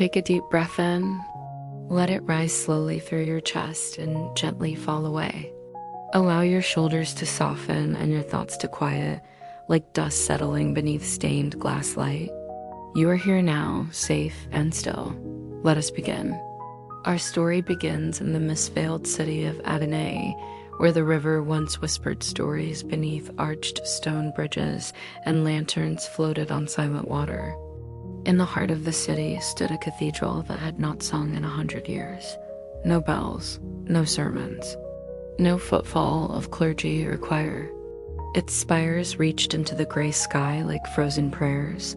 Take a deep breath in. Let it rise slowly through your chest and gently fall away. Allow your shoulders to soften and your thoughts to quiet, like dust settling beneath stained glass light. You are here now, safe and still. Let us begin. Our story begins in the mist-veiled city of Isaline, where the river once whispered stories beneath arched stone bridges and lanterns floated on silent water. In the heart of the city stood a cathedral that had not sung in 100 years. No bells, no sermons, no footfall of clergy or choir. Its spires reached into the gray sky like frozen prayers,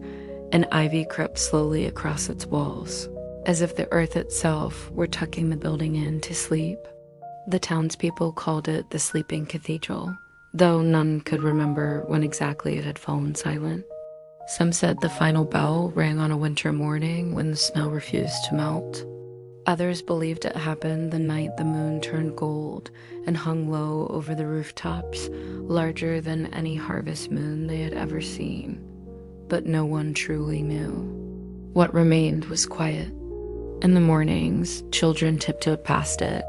and ivy crept slowly across its walls, as if the earth itself were tucking the building in to sleep. The townspeople called it the Sleeping Cathedral, though none could remember when exactly it had fallen silent. Some said the final bell rang on a winter morning when the snow refused to melt. Others believed it happened the night the moon turned gold and hung low over the rooftops, larger than any harvest moon they had ever seen. But no one truly knew. What remained was quiet. In the mornings, children tiptoed past it.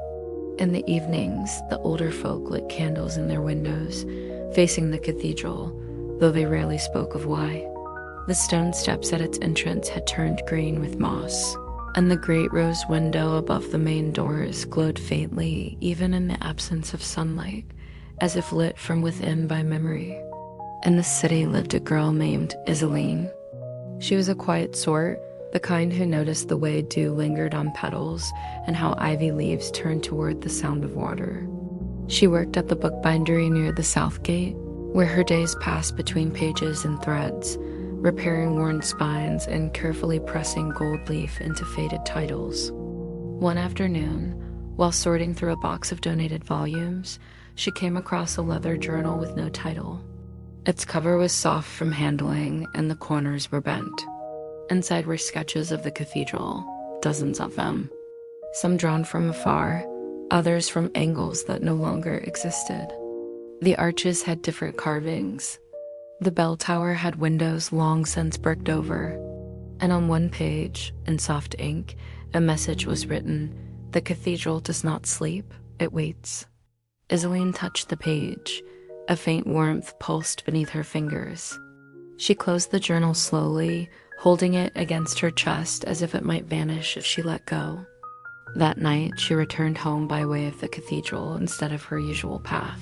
In the evenings, the older folk lit candles in their windows, facing the cathedral, though they rarely spoke of why. The stone steps at its entrance had turned green with moss, and the great rose window above the main doors glowed faintly even in the absence of sunlight, as if lit from within by memory. In the city lived a girl named Isaline. She was a quiet sort, the kind who noticed the way dew lingered on petals and how ivy leaves turned toward the sound of water. She worked at the bookbindery near the south gate, where her days passed between pages and threads, repairing worn spines and carefully pressing gold leaf into faded titles. One afternoon, while sorting through a box of donated volumes, she came across a leather journal with no title. Its cover was soft from handling, and the corners were bent. Inside were sketches of the cathedral, dozens of them. Some drawn from afar, others from angles that no longer existed. The arches had different carvings. The bell tower had windows long since bricked over, and on one page, in soft ink, a message was written: "The cathedral does not sleep, it waits." Isaline touched the page. A faint warmth pulsed beneath her fingers. She closed the journal slowly, holding it against her chest as if it might vanish if she let go. That night, she returned home by way of the cathedral instead of her usual path.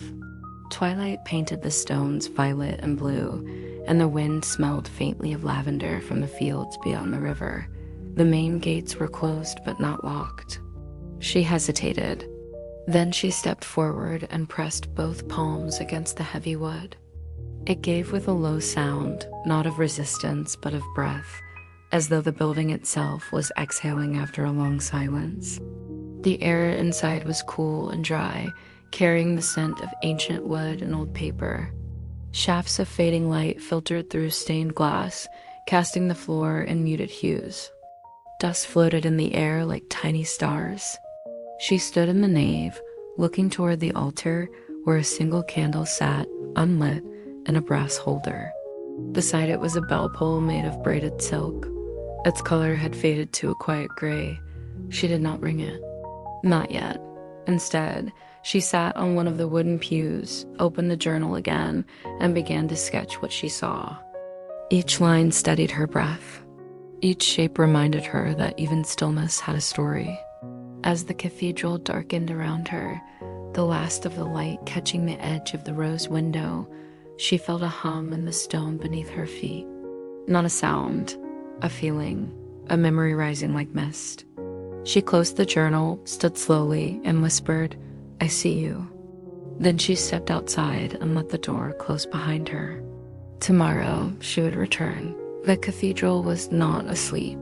Twilight painted the stones violet and blue, and the wind smelled faintly of lavender from the fields beyond the river. The main gates were closed but not locked. She hesitated. Then she stepped forward and pressed both palms against the heavy wood. It gave with a low sound, not of resistance but of breath, as though the building itself was exhaling after a long silence. The air inside was cool and dry, carrying the scent of ancient wood and old paper. Shafts of fading light filtered through stained glass, casting the floor in muted hues. Dust floated in the air like tiny stars. She stood in the nave, looking toward the altar where a single candle sat, unlit, in a brass holder. Beside it was a bell pull made of braided silk. Its color had faded to a quiet gray. She did not ring it. Not yet. Instead, she sat on one of the wooden pews, opened the journal again, and began to sketch what she saw. Each line steadied her breath. Each shape reminded her that even stillness had a story. As the cathedral darkened around her, the last of the light catching the edge of the rose window, she felt a hum in the stone beneath her feet. Not a sound, a feeling, a memory rising like mist. She closed the journal, stood slowly, and whispered, "I see you." Then she stepped outside and let the door close behind her. Tomorrow, she would return. The cathedral was not asleep.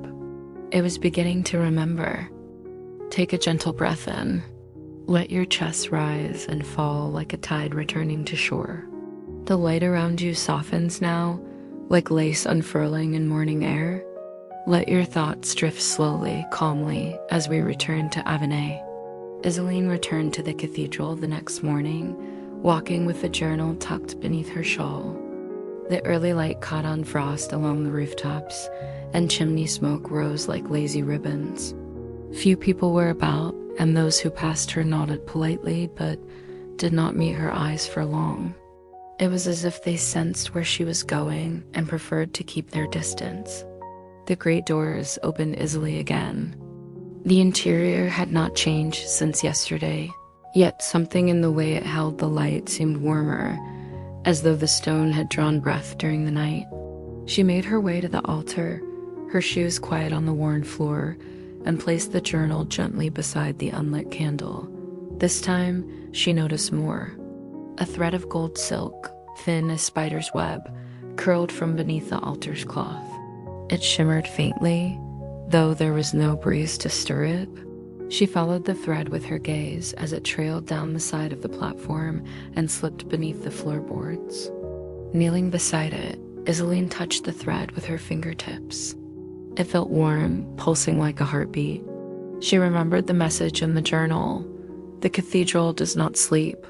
It was beginning to remember. Take a gentle breath in. Let your chest rise and fall like a tide returning to shore. The light around you softens now, like lace unfurling in morning air. Let your thoughts drift slowly, calmly, as we return to Isaline. Isaline returned to the cathedral the next morning, walking with the journal tucked beneath her shawl. The early light caught on frost along the rooftops, and chimney smoke rose like lazy ribbons. Few people were about, and those who passed her nodded politely, but did not meet her eyes for long. It was as if they sensed where she was going and preferred to keep their distance. The great doors opened easily again. The interior had not changed since yesterday, yet something in the way it held the light seemed warmer, as though the stone had drawn breath during the night. She made her way to the altar, her shoes quiet on the worn floor, and placed the journal gently beside the unlit candle. This time, she noticed more. A thread of gold silk, thin as spider's web, curled from beneath the altar's cloth. It shimmered faintly, though there was no breeze to stir it. She followed the thread with her gaze as it trailed down the side of the platform and slipped beneath the floorboards. Kneeling beside it, Isaline touched the thread with her fingertips. It felt warm, pulsing like a heartbeat. She remembered the message in the journal. The cathedral does not sleep.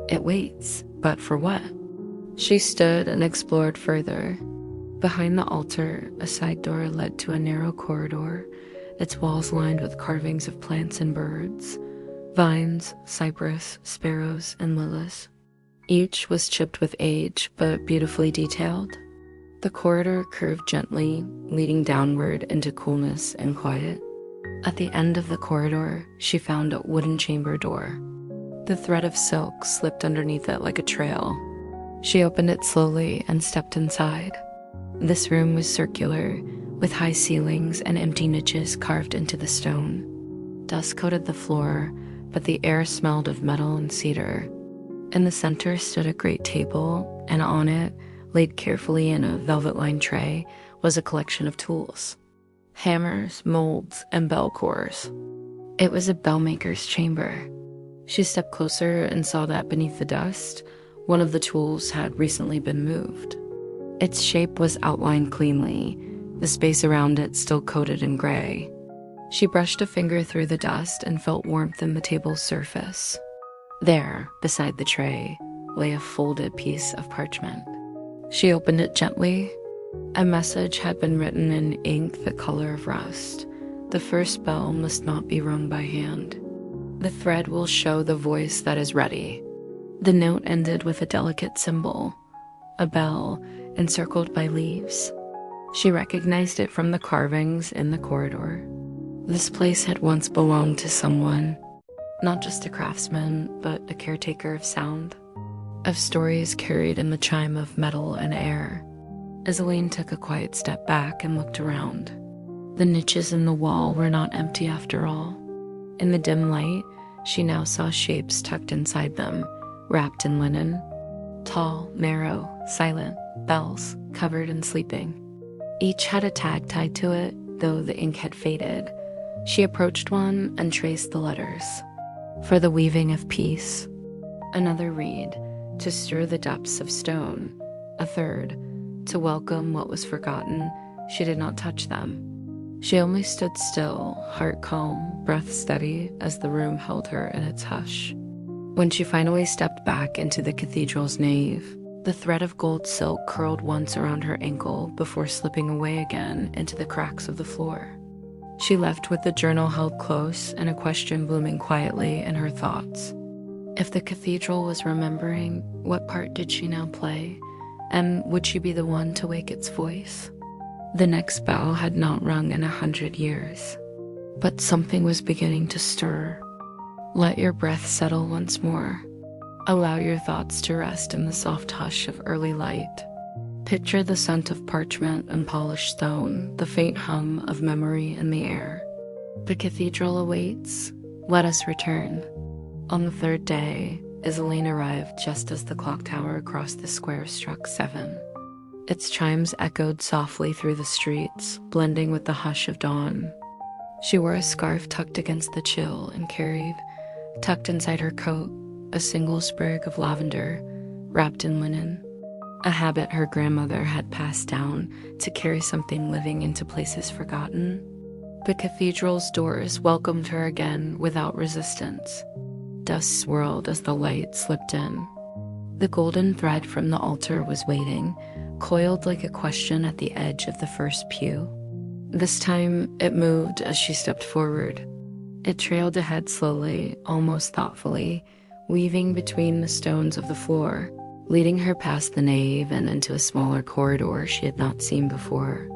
It waits, but for what? She stood and explored further. Behind the altar, a side door led to a narrow corridor, its walls lined with carvings of plants and birds, vines, cypress, sparrows, and lilies. Each was chipped with age, but beautifully detailed. The corridor curved gently, leading downward into coolness and quiet. At the end of the corridor, she found a wooden chamber door. The thread of silk slipped underneath it like a trail. She opened it slowly and stepped inside. This room was circular, with high ceilings and empty niches carved into the stone. Dust coated the floor, but the air smelled of metal and cedar. In the center stood a great table, and on it, laid carefully in a velvet-lined tray, was a collection of tools. Hammers, molds, and bell cores. It was a bellmaker's chamber. She stepped closer and saw that beneath the dust, one of the tools had recently been moved. Its shape was outlined cleanly, the space around it still coated in gray. She brushed a finger through the dust and felt warmth in the table's surface. There, beside the tray, lay a folded piece of parchment. She opened it gently. A message had been written in ink the color of rust. The first bell must not be rung by hand. The thread will show the voice that is ready. The note ended with a delicate symbol, a bell encircled by leaves. She recognized it from the carvings in the corridor. This place had once belonged to someone, not just a craftsman, but a caretaker of sound, of stories carried in the chime of metal and air. Isaline took a quiet step back and looked around. The niches in the wall were not empty after all. In the dim light, she now saw shapes tucked inside them, wrapped in linen. Tall, narrow, silent, bells, covered and sleeping. Each had a tag tied to it, though the ink had faded. She approached one and traced the letters. For the weaving of peace. Another read, to stir the depths of stone. A third, to welcome what was forgotten. She did not touch them. She only stood still, heart calm, breath steady, as the room held her in its hush. When she finally stepped back into the cathedral's nave, the thread of gold silk curled once around her ankle before slipping away again into the cracks of the floor. She left with the journal held close and a question blooming quietly in her thoughts. If the cathedral was remembering, what part did she now play? And would she be the one to wake its voice? The next bell had not rung in 100 years, but something was beginning to stir. Let your breath settle once more. Allow your thoughts to rest in the soft hush of early light. Picture the scent of parchment and polished stone, the faint hum of memory in the air. The cathedral awaits. Let us return. On the third day, Isaline arrived just as the clock tower across the square struck 7. Its chimes echoed softly through the streets, blending with the hush of dawn. She wore a scarf tucked against the chill and carried, tucked inside her coat, a single sprig of lavender wrapped in linen, a habit her grandmother had passed down to carry something living into places forgotten. The cathedral's doors welcomed her again without resistance. Dust swirled as the light slipped in. The golden thread from the altar was waiting, coiled like a question at the edge of the first pew. This time, it moved as she stepped forward. It trailed ahead slowly, almost thoughtfully, weaving between the stones of the floor, leading her past the nave and into a smaller corridor she had not seen before.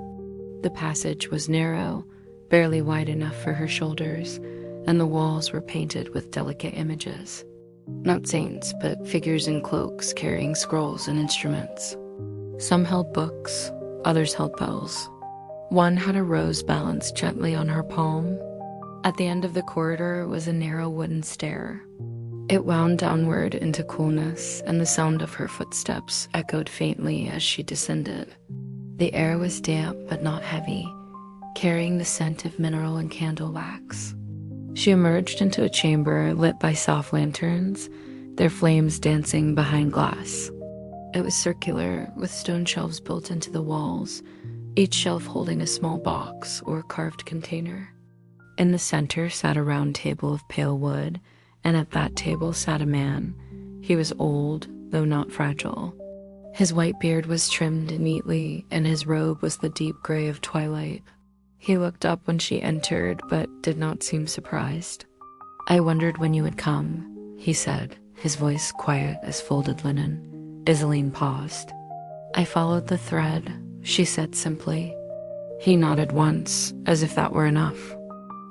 The passage was narrow, barely wide enough for her shoulders, and the walls were painted with delicate images. Not saints, but figures in cloaks carrying scrolls and instruments. Some held books, others held bells. One had a rose balanced gently on her palm. At the end of the corridor was a narrow wooden stair. It wound downward into coolness, and the sound of her footsteps echoed faintly as she descended. The air was damp but not heavy, carrying the scent of mineral and candle wax. She emerged into a chamber lit by soft lanterns, their flames dancing behind glass. It was circular, with stone shelves built into the walls, each shelf holding a small box or carved container. In the center sat a round table of pale wood, and at that table sat a man. He was old, though not fragile. His white beard was trimmed neatly, and his robe was the deep gray of twilight. He looked up when she entered, but did not seem surprised. "I wondered when you would come," he said, his voice quiet as folded linen. Isaline paused. "I followed the thread," she said simply. He nodded once, as if that were enough.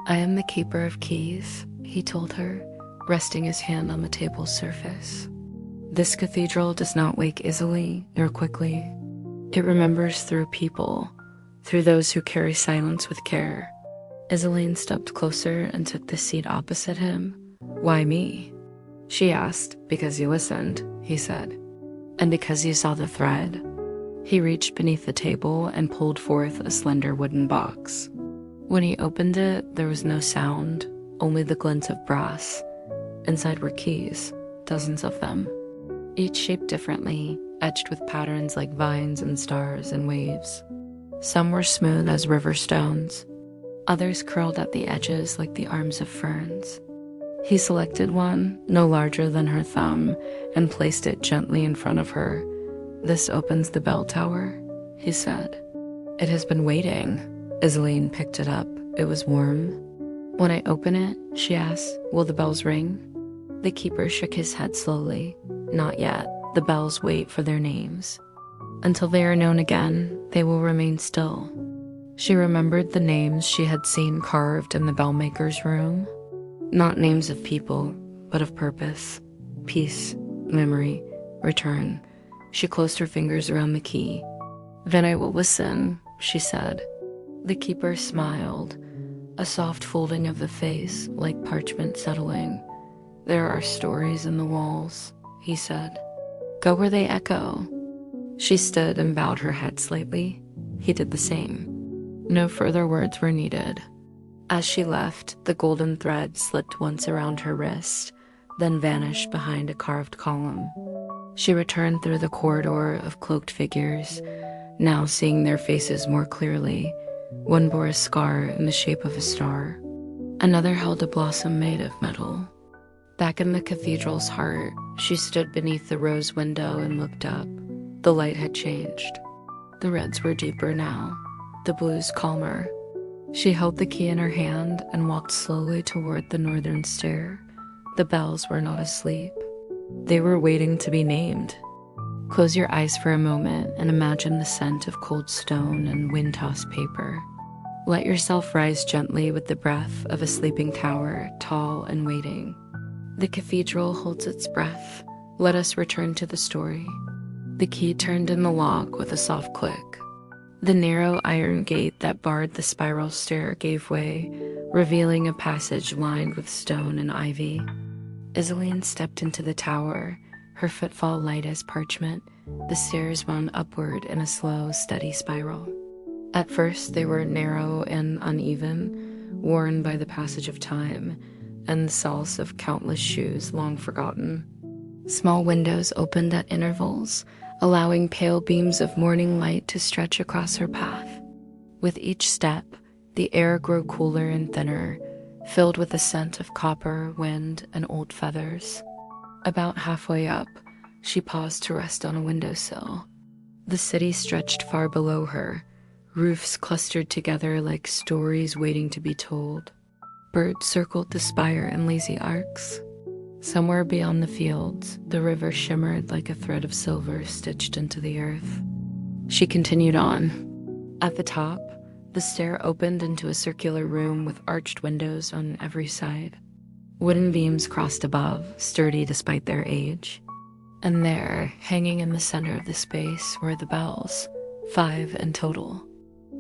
"I am the keeper of keys," he told her, resting his hand on the table's surface. "This cathedral does not wake easily nor quickly. It remembers through people, through those who carry silence with care." Isaline stepped closer and took the seat opposite him. "Why me?" she asked. "Because you listened," he said. "And because you saw the thread." He reached beneath the table and pulled forth a slender wooden box. When he opened it, there was no sound, only the glint of brass. Inside were keys, dozens of them, each shaped differently, etched with patterns like vines and stars and waves. Some were smooth as river stones, others curled at the edges like the arms of ferns. He selected one, no larger than her thumb, and placed it gently in front of her. "This opens the bell tower," he said. "It has been waiting." Isaline picked it up. It was warm. "When I open it," she asked, "will the bells ring?" The keeper shook his head slowly. "Not yet. The bells wait for their names. Until they are known again, they will remain still." She remembered the names she had seen carved in the bellmaker's room. Not names of people, but of purpose. Peace, memory, return. She closed her fingers around the key. "Then I will listen," she said. The keeper smiled, a soft folding of the face like parchment settling. "There are stories in the walls," he said. "Go where they echo." She stood and bowed her head slightly. He did the same. No further words were needed. As she left, the golden thread slipped once around her wrist, then vanished behind a carved column. She returned through the corridor of cloaked figures, now seeing their faces more clearly. One bore a scar in the shape of a star. Another held a blossom made of metal. Back in the cathedral's heart, she stood beneath the rose window and looked up. The light had changed. The reds were deeper now, the blues calmer. She held the key in her hand and walked slowly toward the northern stair. The bells were not asleep. They were waiting to be named. Close your eyes for a moment and imagine the scent of cold stone and wind-tossed paper. Let yourself rise gently with the breath of a sleeping tower, tall and waiting. The cathedral holds its breath. Let us return to the story. The key turned in the lock with a soft click. The narrow iron gate that barred the spiral stair gave way, revealing a passage lined with stone and ivy. Isaline stepped into the tower, her footfall light as parchment. The stairs wound upward in a slow, steady spiral. At first, they were narrow and uneven, worn by the passage of time and the soles of countless shoes long forgotten. Small windows opened at intervals, allowing pale beams of morning light to stretch across her path. With each step, the air grew cooler and thinner, filled with the scent of copper, wind, and old feathers. About halfway up, she paused to rest on a windowsill. The city stretched far below her, roofs clustered together like stories waiting to be told. Birds circled the spire in lazy arcs. Somewhere beyond the fields, the river shimmered like a thread of silver stitched into the earth. She continued on. At the top, the stair opened into a circular room with arched windows on every side. Wooden beams crossed above, sturdy despite their age. And there, hanging in the center of the space, were the bells, 5 in total.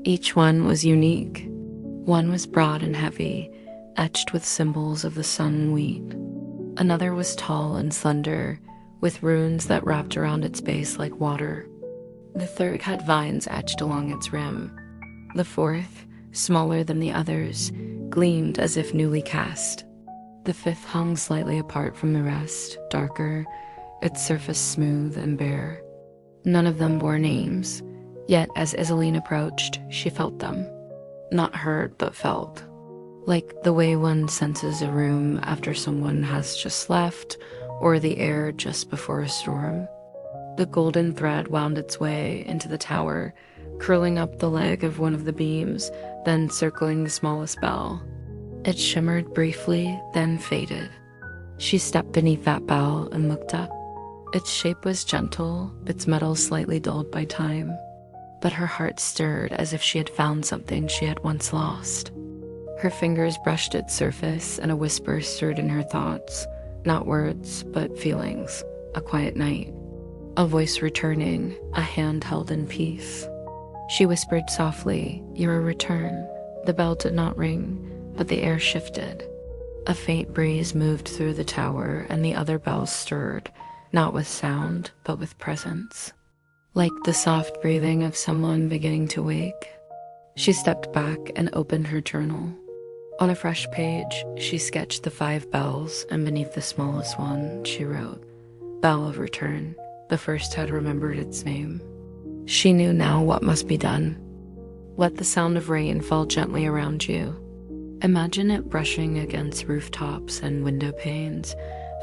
Each one was unique. One was broad and heavy, etched with symbols of the sun and wheat. Another was tall and slender, with runes that wrapped around its base like water. The third had vines etched along its rim. The fourth, smaller than the others, gleamed as if newly cast. The fifth hung slightly apart from the rest, darker, its surface smooth and bare. None of them bore names, yet as Isaline approached, she felt them. Not heard, but felt. Like the way one senses a room after someone has just left, or the air just before a storm. The golden thread wound its way into the tower, curling up the leg of one of the beams, then circling the smallest bell. It shimmered briefly, then faded. She stepped beneath that bell and looked up. Its shape was gentle, its metal slightly dulled by time, but her heart stirred as if she had found something she had once lost. Her fingers brushed its surface, and a whisper stirred in her thoughts. Not words, but feelings. A quiet night. A voice returning, a hand held in peace. She whispered softly, "You're a return." The bell did not ring, but the air shifted. A faint breeze moved through the tower, and the other bells stirred, not with sound, but with presence. Like the soft breathing of someone beginning to wake. She stepped back and opened her journal. On a fresh page, she sketched the 5 bells, and beneath the smallest one, she wrote, "Bell of Return." The first had remembered its name. She knew now what must be done. Let the sound of rain fall gently around you. Imagine it brushing against rooftops and window panes,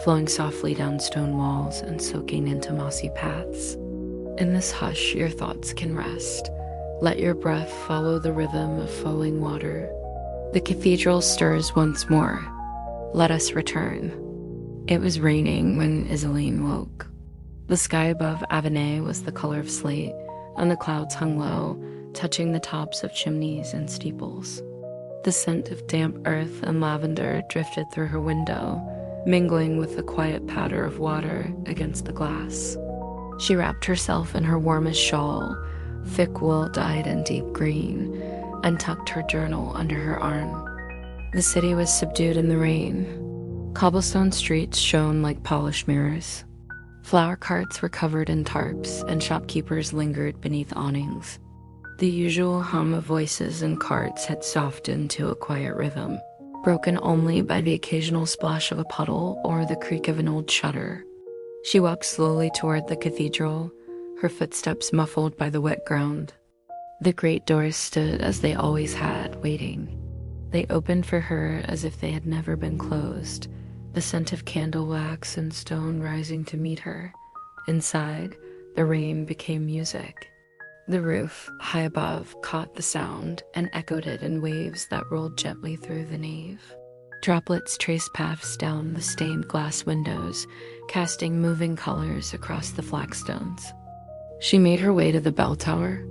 flowing softly down stone walls and soaking into mossy paths. In this hush, your thoughts can rest. Let your breath follow the rhythm of flowing water. The cathedral stirs once more. Let us return. It was raining when Isaline woke. The sky above Avonay was the color of slate, and the clouds hung low, touching the tops of chimneys and steeples. The scent of damp earth and lavender drifted through her window, mingling with the quiet patter of water against the glass. She wrapped herself in her warmest shawl, thick wool dyed in deep green, and tucked her journal under her arm. The city was subdued in the rain. Cobblestone streets shone like polished mirrors. Flower carts were covered in tarps, and shopkeepers lingered beneath awnings. The usual hum of voices and carts had softened to a quiet rhythm, broken only by the occasional splash of a puddle or the creak of an old shutter. She walked slowly toward the cathedral, her footsteps muffled by the wet ground. The great doors stood as they always had, waiting. They opened for her as if they had never been closed, the scent of candle wax and stone rising to meet her. Inside, the rain became music. The roof, high above, caught the sound and echoed it in waves that rolled gently through the nave. Droplets traced paths down the stained glass windows, casting moving colors across the flagstones. She made her way to the bell tower.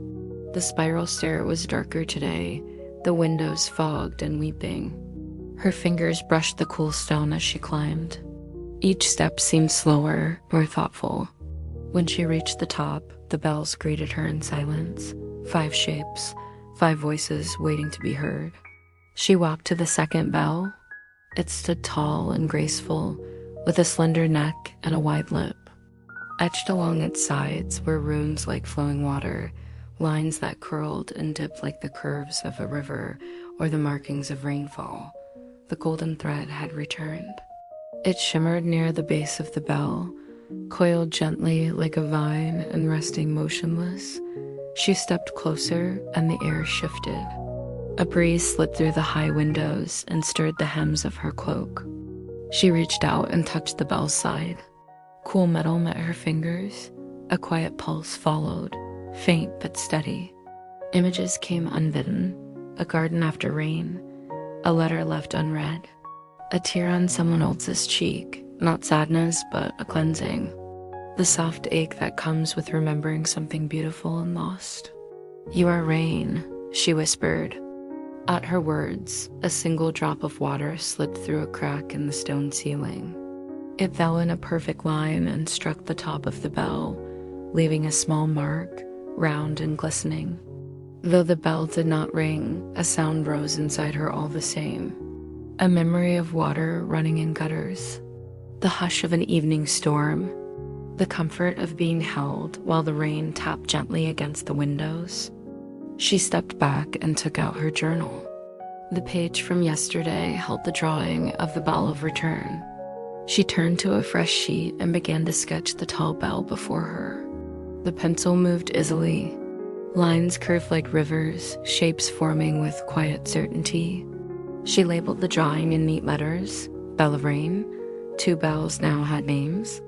The spiral stair was darker today, the windows fogged and weeping. Her fingers brushed the cool stone as she climbed. Each step seemed slower, more thoughtful. When she reached the top, the bells greeted her in silence. 5 shapes, 5 voices waiting to be heard. She walked to the second bell. It stood tall and graceful, with a slender neck and a wide lip. Etched along its sides were runes like flowing water, lines that curled and dipped like the curves of a river or the markings of rainfall. The golden thread had returned. It shimmered near the base of the bell, coiled gently like a vine and resting motionless. She stepped closer, and the air shifted. A breeze slipped through the high windows and stirred the hems of her cloak. She reached out and touched the bell's side. Cool metal met her fingers. A quiet pulse followed, faint but steady. Images came unbidden, a garden after rain, a letter left unread, a tear on someone else's cheek, not sadness but a cleansing, the soft ache that comes with remembering something beautiful and lost. "You are rain," she whispered. At her words, a single drop of water slipped through a crack in the stone ceiling. It fell in a perfect line and struck the top of the bell, leaving a small mark, round and glistening. Though the bell did not ring, a sound rose inside her all the same. A memory of water running in gutters, the hush of an evening storm, the comfort of being held while the rain tapped gently against the windows. She stepped back and took out her journal. The page from yesterday held the drawing of the bell of return. She turned to a fresh sheet and began to sketch the tall bell before her. The pencil moved easily. Lines curved like rivers, shapes forming with quiet certainty. She labeled the drawing in neat letters, Bell of Rain. 2 bells now had names.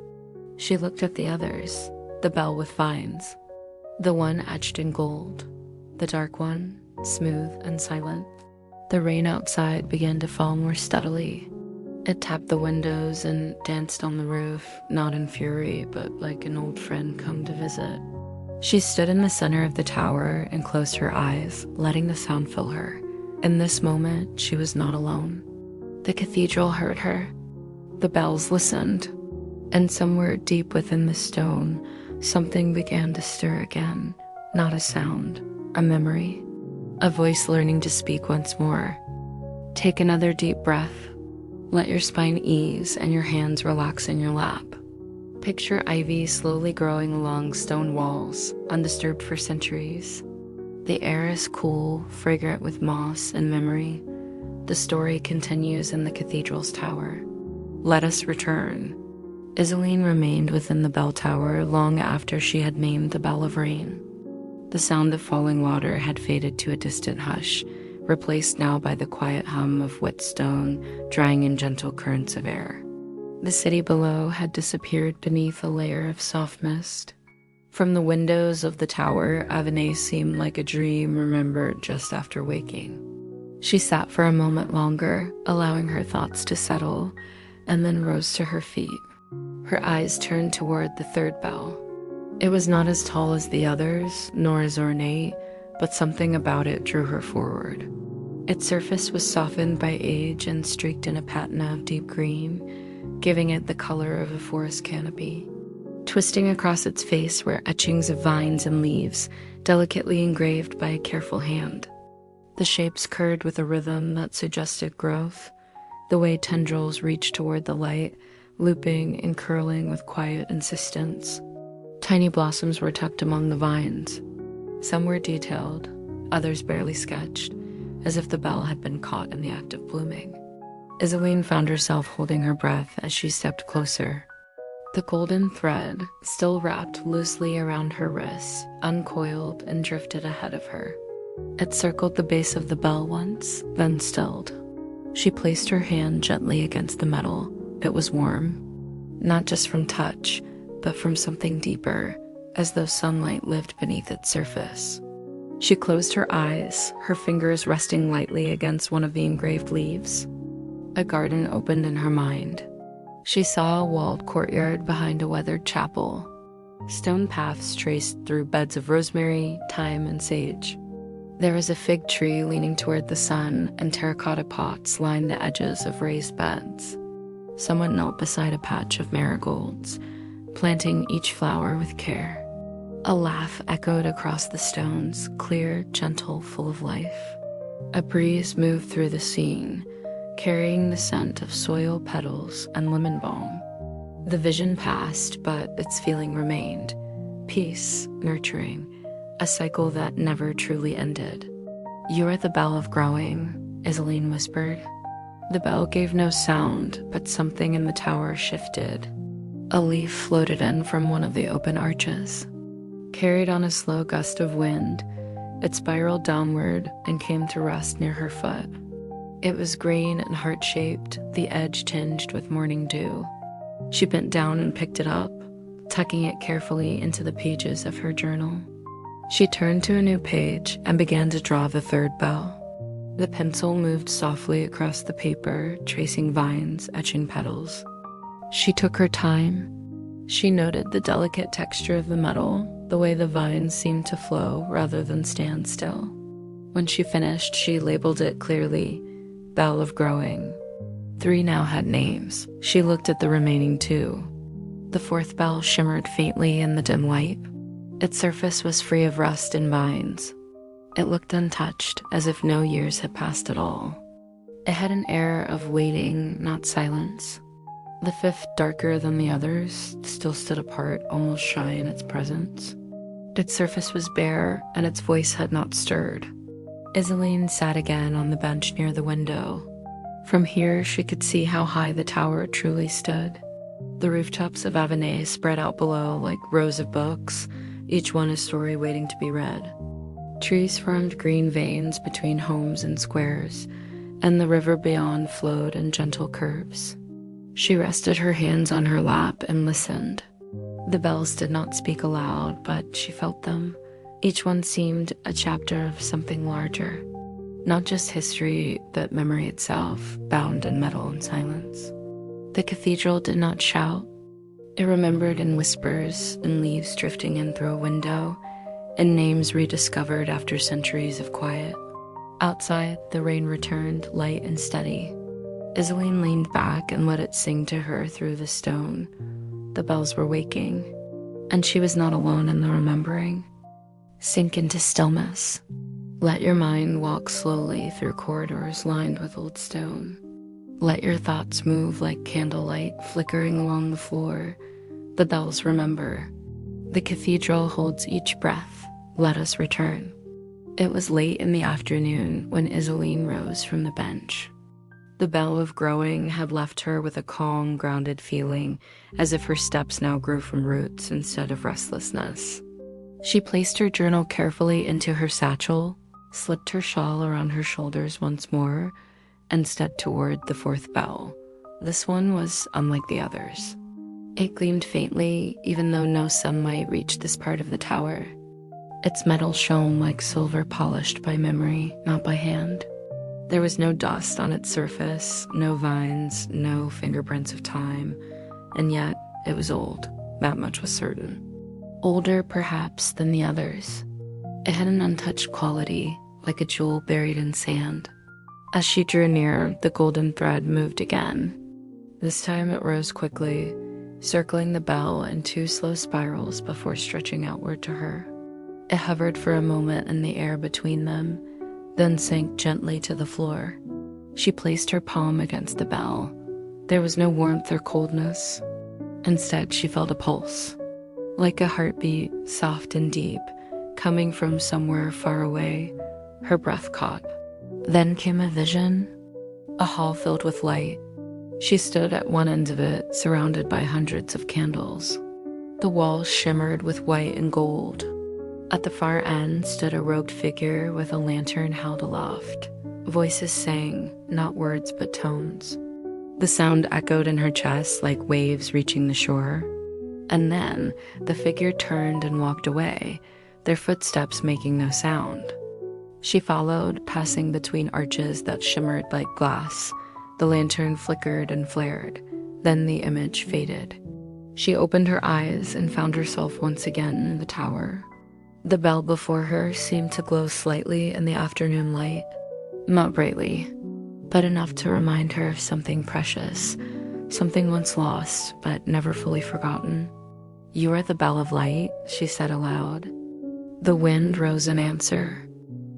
She looked at the others, the bell with vines, the one etched in gold, the dark one, smooth and silent. The rain outside began to fall more steadily. It tapped the windows and danced on the roof, not in fury, but like an old friend come to visit. She stood in the center of the tower and closed her eyes, letting the sound fill her. In this moment, she was not alone. The cathedral heard her. The bells listened. And somewhere deep within the stone, something began to stir again. Not a sound, a memory. A voice learning to speak once more. Take another deep breath. Let your spine ease and your hands relax in your lap. Picture ivy slowly growing along stone walls, undisturbed for centuries. The air is cool, fragrant with moss and memory. The story continues in the cathedral's tower. Let us return. Isaline remained within the bell tower long after she had named the Bell of Rain. The sound of falling water had faded to a distant hush, replaced now by the quiet hum of wet stone drying in gentle currents of air. The city below had disappeared beneath a layer of soft mist. From the windows of the tower, Avonay seemed like a dream remembered just after waking. She sat for a moment longer, allowing her thoughts to settle, and then rose to her feet. Her eyes turned toward the third bell. It was not as tall as the others, nor as ornate, but something about it drew her forward. Its surface was softened by age and streaked in a patina of deep green, giving it the color of a forest canopy. Twisting across its face were etchings of vines and leaves, delicately engraved by a careful hand. The shapes curved with a rhythm that suggested growth, the way tendrils reached toward the light, looping and curling with quiet insistence. Tiny blossoms were tucked among the vines. Some were detailed, others barely sketched, as if the bell had been caught in the act of blooming. Isaline found herself holding her breath as she stepped closer. The golden thread, still wrapped loosely around her wrists, uncoiled and drifted ahead of her. It circled the base of the bell once, then stilled. She placed her hand gently against the metal. It was warm, not just from touch, but from something deeper, as though sunlight lived beneath its surface. She closed her eyes, her fingers resting lightly against one of the engraved leaves. A garden opened in her mind. She saw a walled courtyard behind a weathered chapel. Stone paths traced through beds of rosemary, thyme, and sage. There was a fig tree leaning toward the sun, and terracotta pots lined the edges of raised beds. Someone knelt beside a patch of marigolds, planting each flower with care. A laugh echoed across the stones, clear, gentle, full of life. A breeze moved through the scene, carrying the scent of soil petals and lemon balm. The vision passed, but its feeling remained. Peace, nurturing, a cycle that never truly ended. "You are the bell of growing," Isaline whispered. The bell gave no sound, but something in the tower shifted. A leaf floated in from one of the open arches. Carried on a slow gust of wind, it spiraled downward and came to rest near her foot. It was green and heart-shaped, the edge tinged with morning dew. She bent down and picked it up, tucking it carefully into the pages of her journal. She turned to a new page and began to draw the third bell. The pencil moved softly across the paper, tracing vines, etching petals. She took her time. She noted the delicate texture of the metal, the way the vines seemed to flow rather than stand still. When she finished, she labeled it clearly, Bell of Growing. 3 now had names. She looked at the remaining 2. The 4th bell shimmered faintly in the dim light. Its surface was free of rust and vines. It looked untouched, as if no years had passed at all. It had an air of waiting, not silence. The 5th, darker than the others, still stood apart, almost shy in its presence. Its surface was bare, and its voice had not stirred. Isaline sat again on the bench near the window. From here, she could see how high the tower truly stood. The rooftops of Avonay spread out below like rows of books, each one a story waiting to be read. Trees formed green veins between homes and squares, and the river beyond flowed in gentle curves. She rested her hands on her lap and listened. The bells did not speak aloud, but she felt them. Each one seemed a chapter of something larger. Not just history, but memory itself, bound in metal and silence. The cathedral did not shout. It remembered in whispers, and leaves drifting in through a window, and names rediscovered after centuries of quiet. Outside, the rain returned, light and steady. Isaline leaned back and let it sing to her through the stone. The bells were waking, and she was not alone in the remembering. Sink into stillness. Let your mind walk slowly through corridors lined with old stone. Let your thoughts move like candlelight flickering along the floor. The bells remember. The cathedral holds each breath. Let us return. It was late in the afternoon when Isaline rose from the bench. The bell of growing had left her with a calm, grounded feeling, as if her steps now grew from roots instead of restlessness. She placed her journal carefully into her satchel, slipped her shawl around her shoulders once more, and stepped toward the 4th bell. This one was unlike the others. It gleamed faintly, even though no sunlight reached this part of the tower. Its metal shone like silver polished by memory, not by hand. There was no dust on its surface, no vines, no fingerprints of time, and yet it was old. That much was certain. Older, perhaps, than the others. It had an untouched quality, like a jewel buried in sand. As she drew near, the golden thread moved again. This time it rose quickly, circling the bell in 2 slow spirals before stretching outward to her. It hovered for a moment in the air between them, then sank gently to the floor. She placed her palm against the bell. There was no warmth or coldness. Instead, she felt a pulse, like a heartbeat, soft and deep, coming from somewhere far away. Her breath caught. Then came a vision, a hall filled with light. She stood at one end of it, surrounded by hundreds of candles. The walls shimmered with white and gold. At the far end stood a robed figure with a lantern held aloft. Voices sang, not words but tones. The sound echoed in her chest like waves reaching the shore. And then the figure turned and walked away, their footsteps making no sound. She followed, passing between arches that shimmered like glass. The lantern flickered and flared. Then the image faded. She opened her eyes and found herself once again in the tower. The bell before her seemed to glow slightly in the afternoon light. Not brightly, but enough to remind her of something precious, something once lost but never fully forgotten. "You are the bell of light," she said aloud. The wind rose in answer.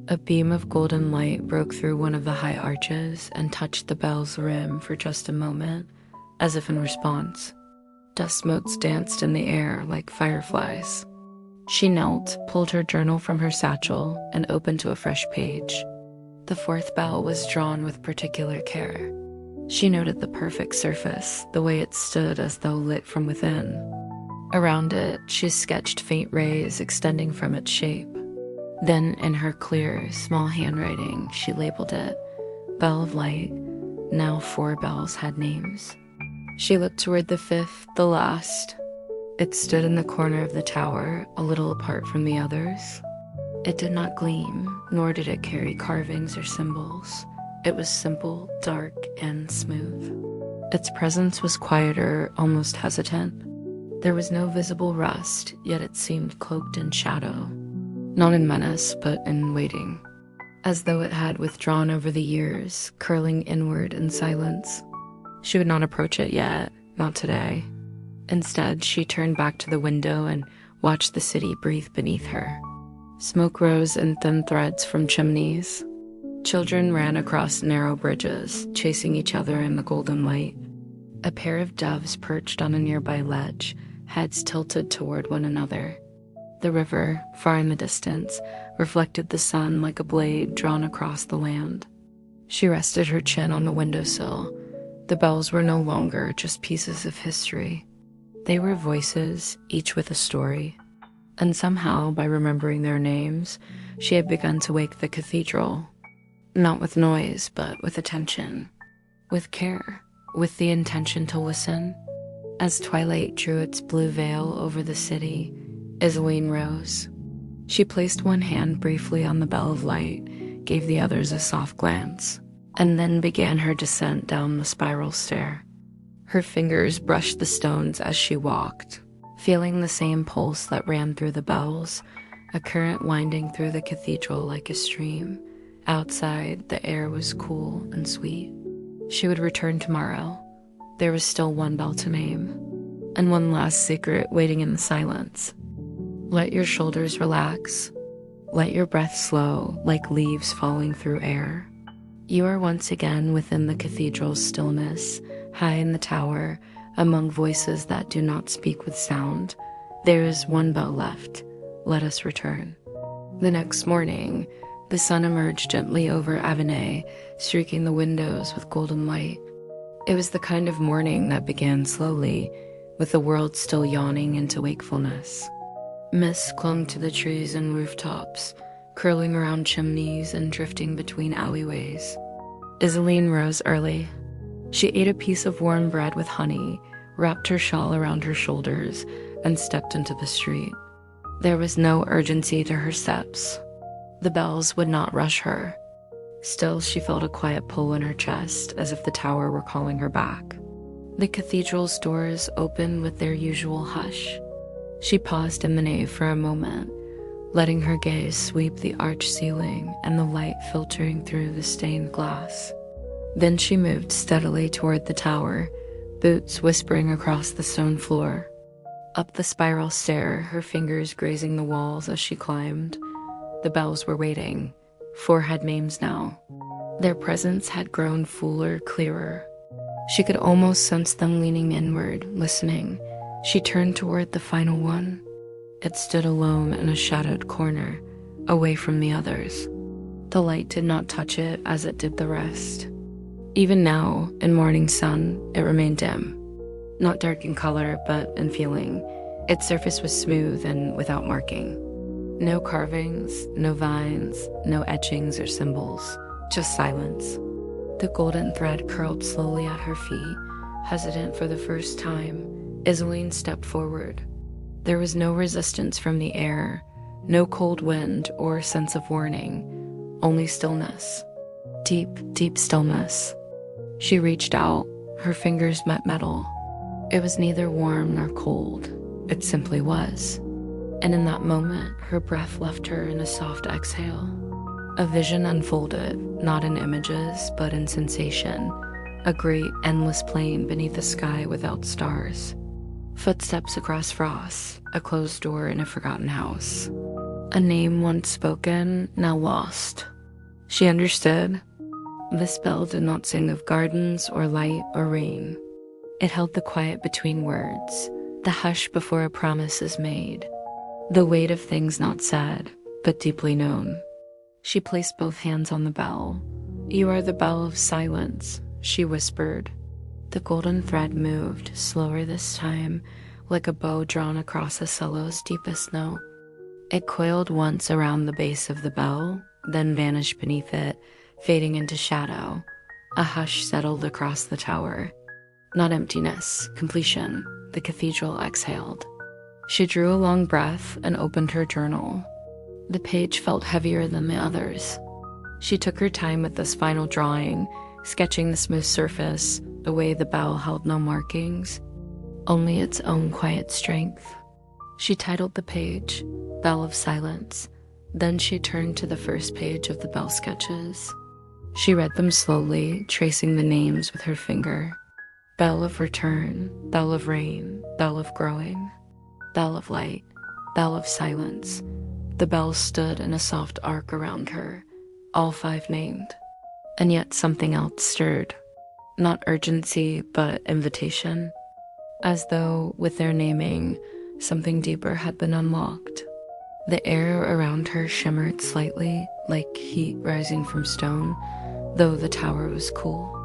A beam of golden light broke through one of the high arches and touched the bell's rim for just a moment, as if in response. Dust motes danced in the air like fireflies. She knelt, pulled her journal from her satchel, and opened to a fresh page. The 4th bell was drawn with particular care. She noted the perfect surface, the way it stood as though lit from within. Around it, she sketched faint rays extending from its shape. Then, in her clear, small handwriting, she labeled it Bell of Light. Now 4 bells had names. She looked toward the 5th, the last. It stood in the corner of the tower, a little apart from the others. It did not gleam, nor did it carry carvings or symbols. It was simple, dark, and smooth. Its presence was quieter, almost hesitant. There was no visible rust, yet it seemed cloaked in shadow. Not in menace, but in waiting. As though it had withdrawn over the years, curling inward in silence. She would not approach it yet, not today. Instead, she turned back to the window and watched the city breathe beneath her. Smoke rose in thin threads from chimneys. Children ran across narrow bridges, chasing each other in the golden light. A pair of doves perched on a nearby ledge, heads tilted toward one another. The river, far in the distance, reflected the sun like a blade drawn across the land. She rested her chin on the windowsill. The bells were no longer just pieces of history. They were voices, each with a story. And somehow, by remembering their names, she had begun to wake the cathedral. Not with noise, but with attention. With care. With the intention to listen. As twilight drew its blue veil over the city, Isaline rose. She placed one hand briefly on the bell of light, gave the others a soft glance, and then began her descent down the spiral stair. Her fingers brushed the stones as she walked, feeling the same pulse that ran through the bells, a current winding through the cathedral like a stream. Outside, the air was cool and sweet. She would return tomorrow. There was still one bell to name, and one last secret waiting in the silence. Let your shoulders relax. Let your breath slow, like leaves falling through air. You are once again within the cathedral's stillness, high in the tower, among voices that do not speak with sound. There is one bell left. Let us return. The next morning, the sun emerged gently over Avonay, streaking the windows with golden light. It was the kind of morning that began slowly, with the world still yawning into wakefulness. Mist clung to the trees and rooftops, curling around chimneys and drifting between alleyways. Isaline rose early. She ate a piece of warm bread with honey, wrapped her shawl around her shoulders, and stepped into the street. There was no urgency to her steps. The bells would not rush her. Still, she felt a quiet pull in her chest, as if the tower were calling her back. The cathedral's doors opened with their usual hush. She paused in the nave for a moment, letting her gaze sweep the arched ceiling and the light filtering through the stained glass. Then she moved steadily toward the tower, boots whispering across the stone floor. Up the spiral stair, her fingers grazing the walls as she climbed. The bells were waiting. 4 had names now. Their presence had grown fuller, clearer. She could almost sense them leaning inward, listening. She turned toward the final one. It stood alone in a shadowed corner, away from the others. The light did not touch it as it did the rest. Even now, in morning sun, it remained dim. Not dark in color, but in feeling. Its surface was smooth and without marking. No carvings, no vines, no etchings or symbols, just silence. The golden thread curled slowly at her feet. Hesitant for the first time, Isaline stepped forward. There was no resistance from the air, no cold wind or sense of warning, only stillness. Deep, deep stillness. She reached out, her fingers met metal. It was neither warm nor cold, it simply was. And in that moment, her breath left her in a soft exhale. A vision unfolded, not in images, but in sensation. A great, endless plain beneath a sky without stars. Footsteps across frost, a closed door in a forgotten house. A name once spoken, now lost. She understood. This bell did not sing of gardens or light or rain. It held the quiet between words, the hush before a promise is made, the weight of things not said, but deeply known. She placed both hands on the bell. "You are the bell of silence," she whispered. The golden thread moved, slower this time, like a bow drawn across a cello's deepest note. It coiled once around the base of the bell, then vanished beneath it, fading into shadow. A hush settled across the tower. Not emptiness, completion. The cathedral exhaled. She drew a long breath and opened her journal. The page felt heavier than the others. She took her time with this final drawing, sketching the smooth surface, the way the bell held no markings, only its own quiet strength. She titled the page, Bell of Silence. Then she turned to the first page of the bell sketches. She read them slowly, tracing the names with her finger. Bell of return, bell of rain, bell of growing, bell of light, bell of silence. The bells stood in a soft arc around her, all 5 named. And yet something else stirred. Not urgency, but invitation. As though, with their naming, something deeper had been unlocked. The air around her shimmered slightly, like heat rising from stone, though the tower was cool.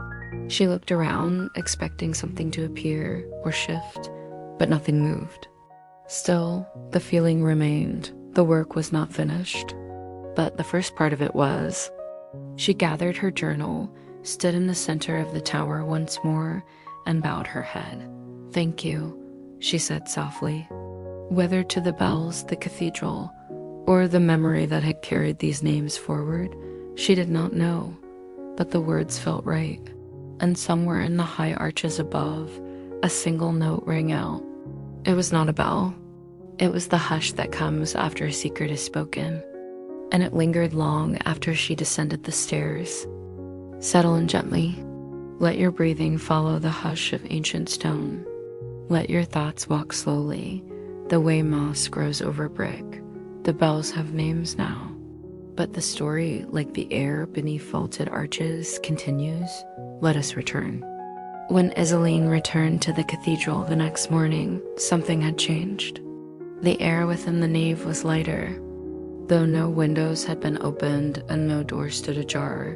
She looked around, expecting something to appear or shift, but nothing moved. Still, the feeling remained. The work was not finished. But the first part of it was. She gathered her journal, stood in the center of the tower once more, and bowed her head. "Thank you," she said softly. Whether to the bells, the cathedral, or the memory that had carried these names forward, she did not know, but the words felt right. And somewhere in the high arches above, a single note rang out. It was not a bell. It was the hush that comes after a secret is spoken, and it lingered long after she descended the stairs. Settle in gently. Let your breathing follow the hush of ancient stone. Let your thoughts walk slowly, the way moss grows over brick. The bells have names now, but the story, like the air beneath vaulted arches, continues. Let us return. When Isaline returned to the cathedral the next morning, something had changed. The air within the nave was lighter. Though no windows had been opened and no door stood ajar,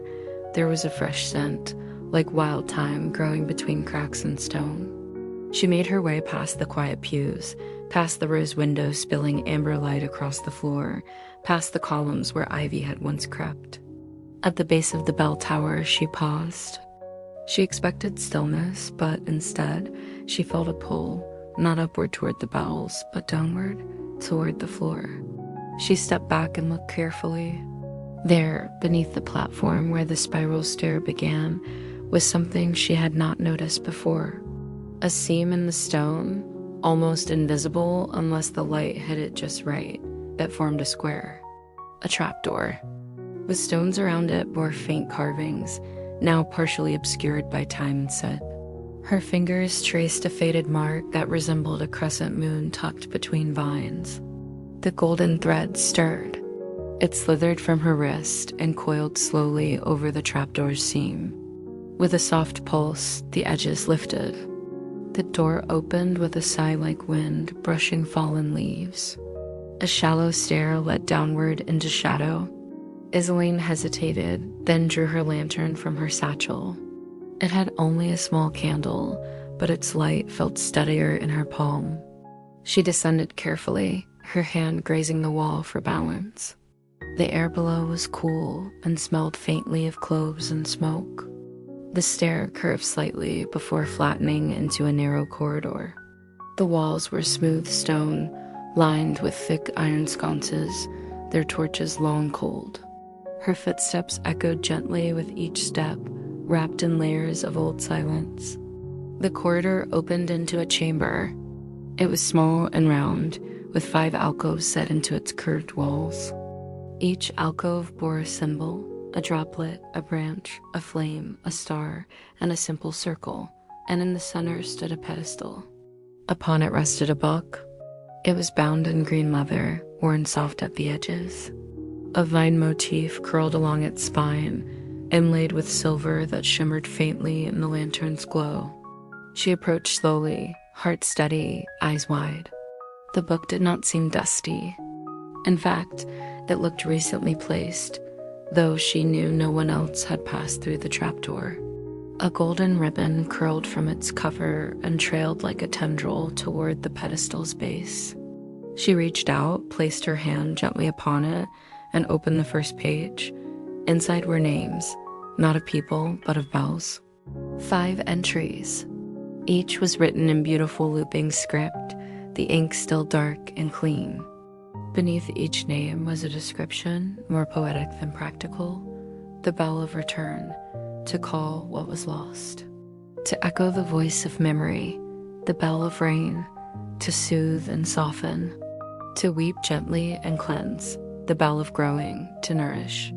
there was a fresh scent, like wild thyme growing between cracks in stone. She made her way past the quiet pews, past the rose windows spilling amber light across the floor, past the columns where ivy had once crept. At the base of the bell tower, she paused. She expected stillness, but instead, she felt a pull, not upward toward the bells, but downward, toward the floor. She stepped back and looked carefully. There, beneath the platform where the spiral stair began, was something she had not noticed before. A seam in the stone, almost invisible unless the light hit it just right, that formed a square. A trapdoor. The stones around it bore faint carvings, now partially obscured by time and soot. Her fingers traced a faded mark that resembled a crescent moon tucked between vines. The golden thread stirred. It slithered from her wrist and coiled slowly over the trapdoor's seam. With a soft pulse, the edges lifted. The door opened with a sigh like wind brushing fallen leaves. A shallow stair led downward into shadow. Isaline hesitated, then drew her lantern from her satchel. It had only a small candle, but its light felt steadier in her palm. She descended carefully, her hand grazing the wall for balance. The air below was cool and smelled faintly of cloves and smoke. The stair curved slightly before flattening into a narrow corridor. The walls were smooth stone, lined with thick iron sconces, their torches long cold. Her footsteps echoed gently with each step, wrapped in layers of old silence. The corridor opened into a chamber. It was small and round, with 5 alcoves set into its curved walls. Each alcove bore a symbol, a droplet, a branch, a flame, a star, and a simple circle, and in the center stood a pedestal. Upon it rested a book. It was bound in green leather, worn soft at the edges. A vine motif curled along its spine, inlaid with silver that shimmered faintly in the lantern's glow. She approached slowly, heart steady, eyes wide. The book did not seem dusty. In fact, it looked recently placed, though she knew no one else had passed through the trapdoor. A golden ribbon curled from its cover and trailed like a tendril toward the pedestal's base. She reached out, placed her hand gently upon it, and opened the first page. Inside were names, not of people, but of bells. 5 entries. Each was written in beautiful looping script, the ink still dark and clean. Beneath each name was a description, more poetic than practical. The bell of return, to call what was lost. To echo the voice of memory, the bell of rain, to soothe and soften. To weep gently and cleanse, the bell of growing, to nourish.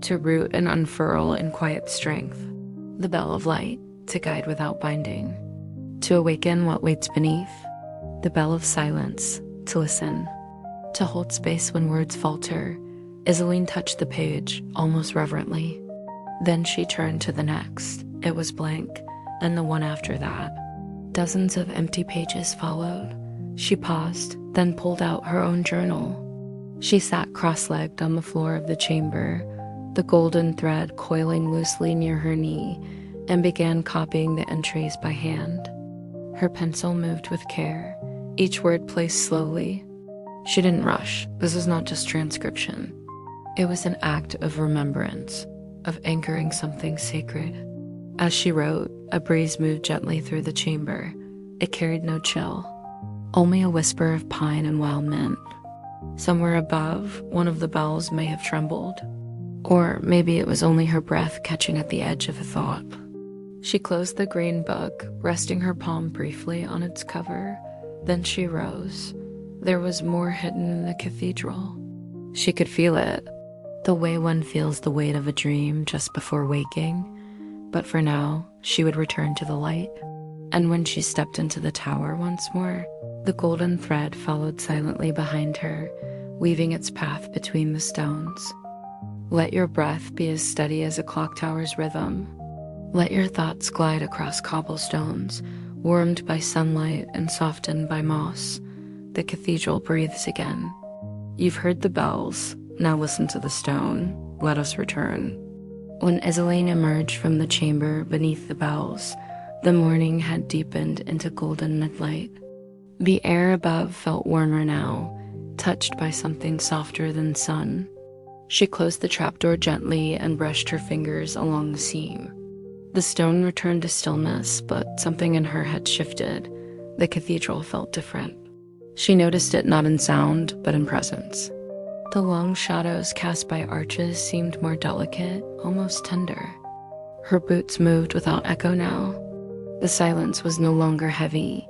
To root and unfurl in quiet strength, the bell of light, to guide without binding. To awaken what waits beneath, the bell of silence, to listen. To hold space when words falter, Isaline touched the page, almost reverently. Then she turned to the next. It was blank, and the one after that. Dozens of empty pages followed. She paused, then pulled out her own journal. She sat cross-legged on the floor of the chamber, the golden thread coiling loosely near her knee, and began copying the entries by hand. Her pencil moved with care, each word placed slowly. She didn't rush. This was not just transcription. It was an act of remembrance, of anchoring something sacred. As she wrote, a breeze moved gently through the chamber. It carried no chill, only a whisper of pine and wild mint. Somewhere above, one of the bells may have trembled. Or maybe it was only her breath catching at the edge of a thought. She closed the green book, resting her palm briefly on its cover. Then she rose. There was more hidden in the cathedral. She could feel it, the way one feels the weight of a dream just before waking. But for now, she would return to the light. And when she stepped into the tower once more, the golden thread followed silently behind her, weaving its path between the stones. Let your breath be as steady as a clock tower's rhythm. Let your thoughts glide across cobblestones, warmed by sunlight and softened by moss. The cathedral breathes again. You've heard the bells, now listen to the stone. Let us return. When Isaline emerged from the chamber beneath the bells, the morning had deepened into golden midlight. The air above felt warmer now, touched by something softer than sun. She closed the trapdoor gently and brushed her fingers along the seam. The stone returned to stillness, but something in her had shifted. The cathedral felt different. She noticed it not in sound, but in presence. The long shadows cast by arches seemed more delicate, almost tender. Her boots moved without echo now. The silence was no longer heavy.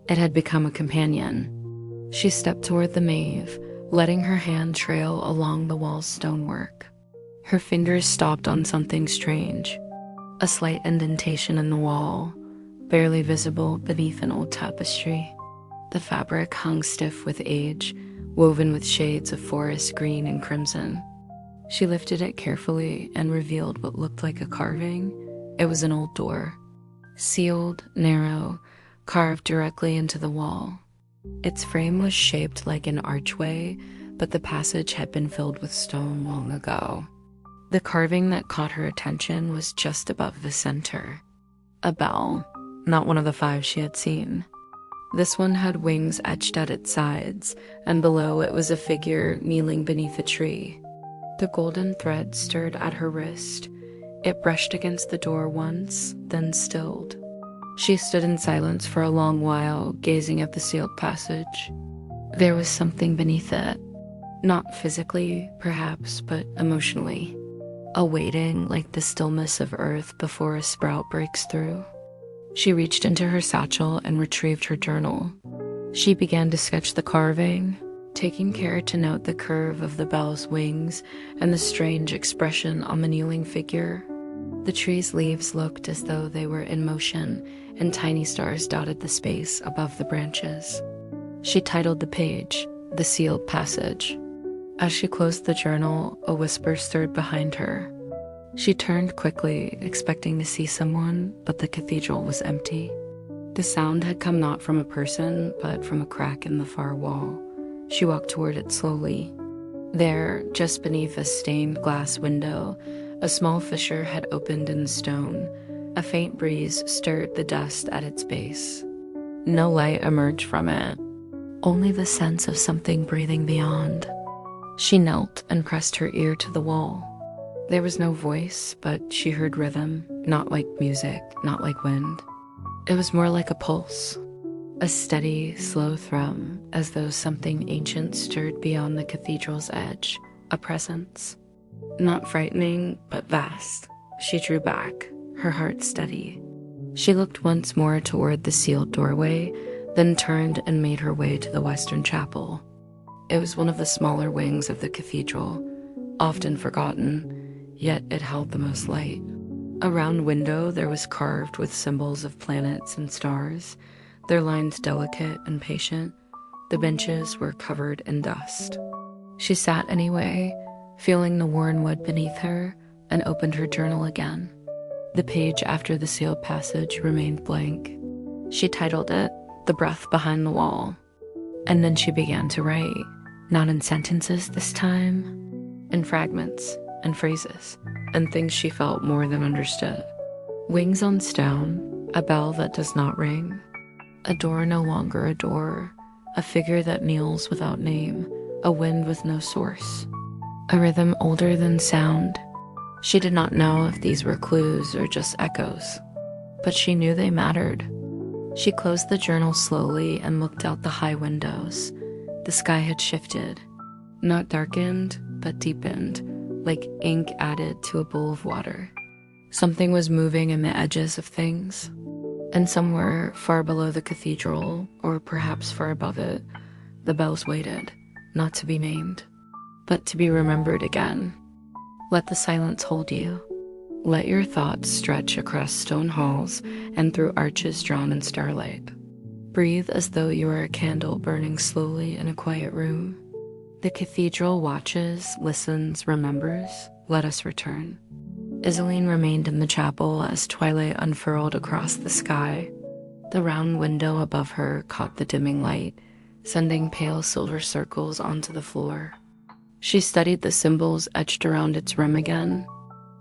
It had become a companion. She stepped toward the nave, letting her hand trail along the wall's stonework. Her fingers stopped on something strange. A slight indentation in the wall, barely visible beneath an old tapestry. The fabric hung stiff with age, woven with shades of forest green and crimson. She lifted it carefully and revealed what looked like a carving. It was an old door, sealed, narrow, carved directly into the wall. Its frame was shaped like an archway, but the passage had been filled with stone long ago. The carving that caught her attention was just above the center. A bell, not one of the 5 she had seen. This one had wings etched at its sides, and below it was a figure kneeling beneath a tree. The golden thread stirred at her wrist. It brushed against the door once, then stilled. She stood in silence for a long while, gazing at the sealed passage. There was something beneath it. Not physically, perhaps, but emotionally. A waiting like the stillness of earth before a sprout breaks through. She reached into her satchel and retrieved her journal. She began to sketch the carving, taking care to note the curve of the bell's wings and the strange expression on the kneeling figure. The tree's leaves looked as though they were in motion, and tiny stars dotted the space above the branches. She titled the page, "The Sealed Passage." As she closed the journal, a whisper stirred behind her. She turned quickly, expecting to see someone, but the cathedral was empty. The sound had come not from a person, but from a crack in the far wall. She walked toward it slowly. There, just beneath a stained glass window, a small fissure had opened in the stone. A faint breeze stirred the dust at its base. No light emerged from it, only the sense of something breathing beyond. She knelt and pressed her ear to the wall. There was no voice, but she heard rhythm, not like music, not like wind. It was more like a pulse. a steady, slow thrum, as though something ancient stirred beyond the cathedral's edge, a presence. Not frightening, but vast. She drew back, her heart steady. She looked once more toward the sealed doorway, then turned and made her way to the western chapel. It was one of the smaller wings of the cathedral, often forgotten, yet it held the most light. A round window there was carved with symbols of planets and stars, their lines delicate and patient. The benches were covered in dust. She sat anyway, feeling the worn wood beneath her, and opened her journal again. The page after the sealed passage remained blank. She titled it, "The Breath Behind the Wall." And then she began to write, not in sentences this time, in fragments and phrases, and things she felt more than understood. Wings on stone, a bell that does not ring, a door no longer a door, a figure that kneels without name, a wind with no source, a rhythm older than sound. She did not know if these were clues or just echoes, but she knew they mattered. She closed the journal slowly and looked out the high windows. The sky had shifted, not darkened, but deepened, like ink added to a bowl of water. Something was moving in the edges of things, and somewhere far below the cathedral, or perhaps far above it, the bells waited, not to be named, but to be remembered again. Let the silence hold you. Let your thoughts stretch across stone halls and through arches drawn in starlight. Breathe as though you are a candle burning slowly in a quiet room. The cathedral watches, listens, remembers. Let us return. Isaline remained in the chapel as twilight unfurled across the sky. The round window above her caught the dimming light, sending pale silver circles onto the floor. She studied the symbols etched around its rim again.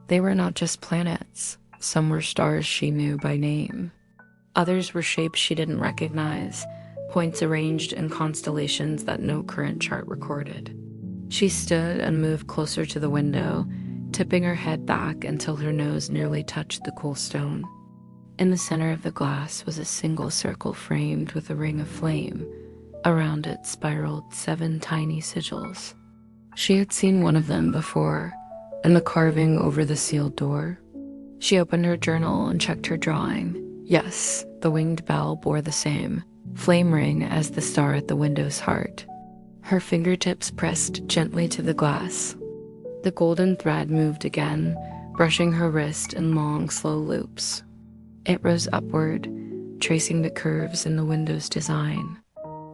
They were not just planets. Some were stars she knew by name. Others were shapes she didn't recognize, points arranged in constellations that no current chart recorded. She stood and moved closer to the window, tipping her head back until her nose nearly touched the cool stone. In the center of the glass was a single circle framed with a ring of flame. Around it spiraled 7 tiny sigils. She had seen one of them before, in the carving over the sealed door. She opened her journal and checked her drawing. Yes, the winged bell bore the same flame ring as the star at the window's heart. Her fingertips pressed gently to the glass. The golden thread moved again, brushing her wrist in long, slow loops. It rose upward, tracing the curves in the window's design.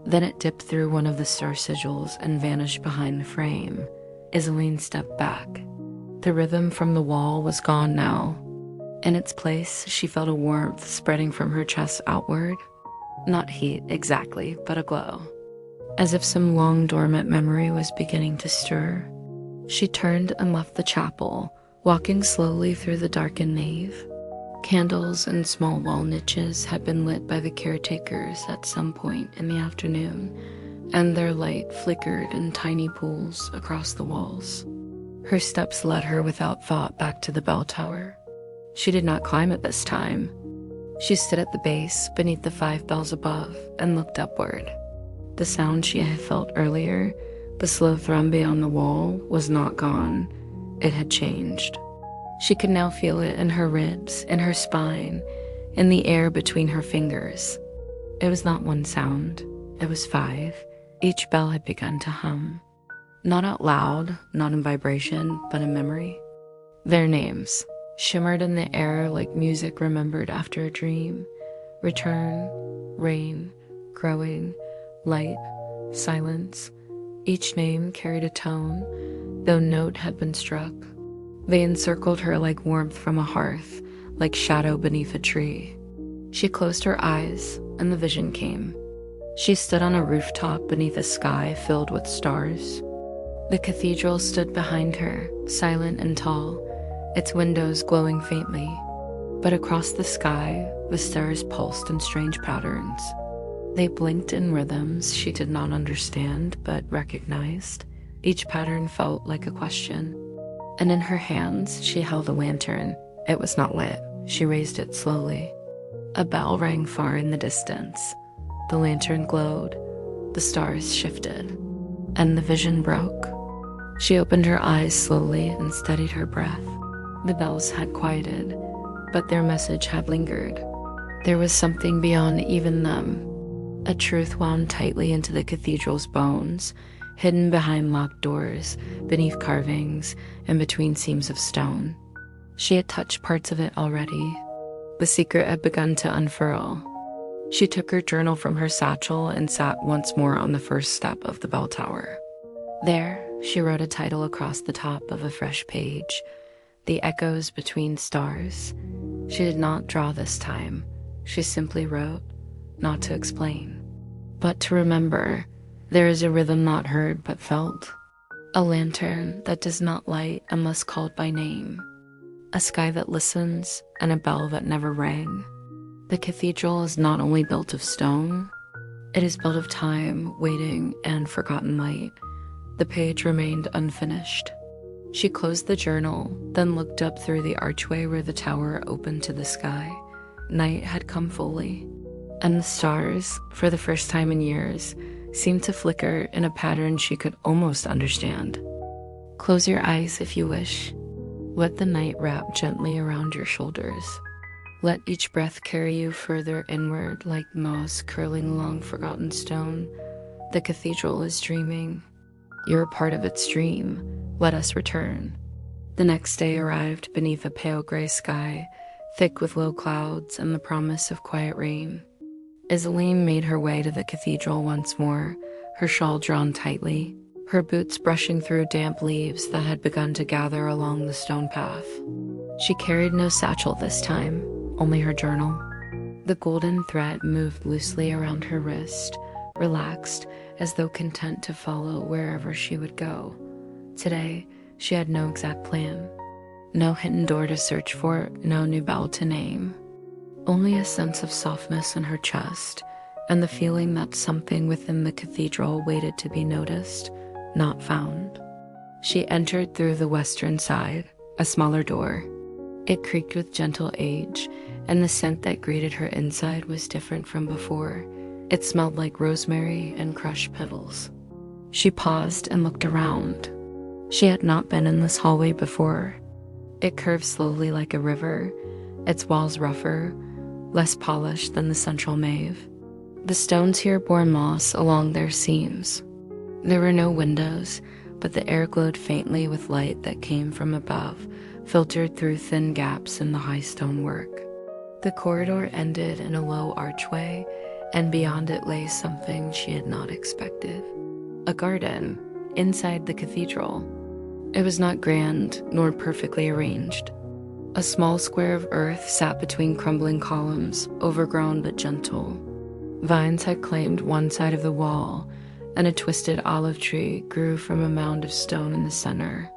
Then it dipped through one of the star sigils and vanished behind the frame. Isaline stepped back. The rhythm from the wall was gone now. In its place, she felt a warmth spreading from her chest outward. Not heat exactly, but a glow. As if some long dormant memory was beginning to stir. She turned and left the chapel, walking slowly through the darkened nave. Candles in small wall niches had been lit by the caretakers at some point in the afternoon, and their light flickered in tiny pools across the walls. Her steps led her without thought back to the bell tower. She did not climb it this time. She stood at the base beneath the 5 bells above and looked upward. The sound she had felt earlier, the slow thrum beyond the wall, was not gone. It had changed. She could now feel it in her ribs, in her spine, in the air between her fingers. It was not one sound. It was 5. Each bell had begun to hum. Not out loud, not in vibration, but in memory. Their names shimmered in the air like music remembered after a dream. Return, rain, growing, light, silence. Each name carried a tone, though note had been struck. They encircled her like warmth from a hearth, like shadow beneath a tree. She closed her eyes, and the vision came. She stood on a rooftop beneath a sky filled with stars. The cathedral stood behind her, silent and tall, its windows glowing faintly. But across the sky, the stars pulsed in strange patterns. They blinked in rhythms she did not understand but recognized. Each pattern felt like a question. And in her hands, she held a lantern. It was not lit. She raised it slowly. A bell rang far in the distance. The the lantern glowed, the stars shifted, and the vision broke. She opened her eyes slowly and steadied her breath. The bells had quieted, but their message had lingered. There was something beyond even them, a truth wound tightly into the cathedral's bones, hidden behind locked doors, beneath carvings, and between seams of stone. She had touched parts of it already. The secret had begun to unfurl. She took her journal from her satchel and sat once more on the first step of the bell tower. There, she wrote a title across the top of a fresh page, "The Echoes Between Stars." She did not draw this time. She simply wrote, not to explain, but to remember. There is a rhythm not heard but felt, a lantern that does not light unless called by name, a sky that listens, and a bell that never rang. The cathedral is not only built of stone, it is built of time, waiting, and forgotten light. The page remained unfinished. She closed the journal, then looked up through the archway where the tower opened to the sky. Night had come fully, and the stars, for the first time in years, seemed to flicker in a pattern she could almost understand. Close your eyes if you wish. Let the night wrap gently around your shoulders. Let each breath carry you further inward like moss curling along forgotten stone. The cathedral is dreaming. You're a part of its dream. Let us return. The next day arrived beneath a pale gray sky, thick with low clouds and the promise of quiet rain. Isaline made her way to the cathedral once more, her shawl drawn tightly, her boots brushing through damp leaves that had begun to gather along the stone path. She carried no satchel this time, only her journal. The golden thread moved loosely around her wrist, relaxed, as though content to follow wherever she would go. Today, she had no exact plan. No hidden door to search for, no new bell to name. Only a sense of softness in her chest, and the feeling that something within the cathedral waited to be noticed, not found. She entered through the western side, a smaller door. It creaked with gentle age, and the scent that greeted her inside was different from before. It smelled like rosemary and crushed petals. She paused and looked around. She had not been in this hallway before. It curved slowly like a river, its walls rougher, less polished than the central nave. The stones here bore moss along their seams. There were no windows, but the air glowed faintly with light that came from above, filtered through thin gaps in the high stonework. The corridor ended in a low archway, and beyond it lay something she had not expected. A garden, inside the cathedral. It was not grand, nor perfectly arranged. A small square of earth sat between crumbling columns, overgrown but gentle. Vines had claimed one side of the wall, and a twisted olive tree grew from a mound of stone in the center.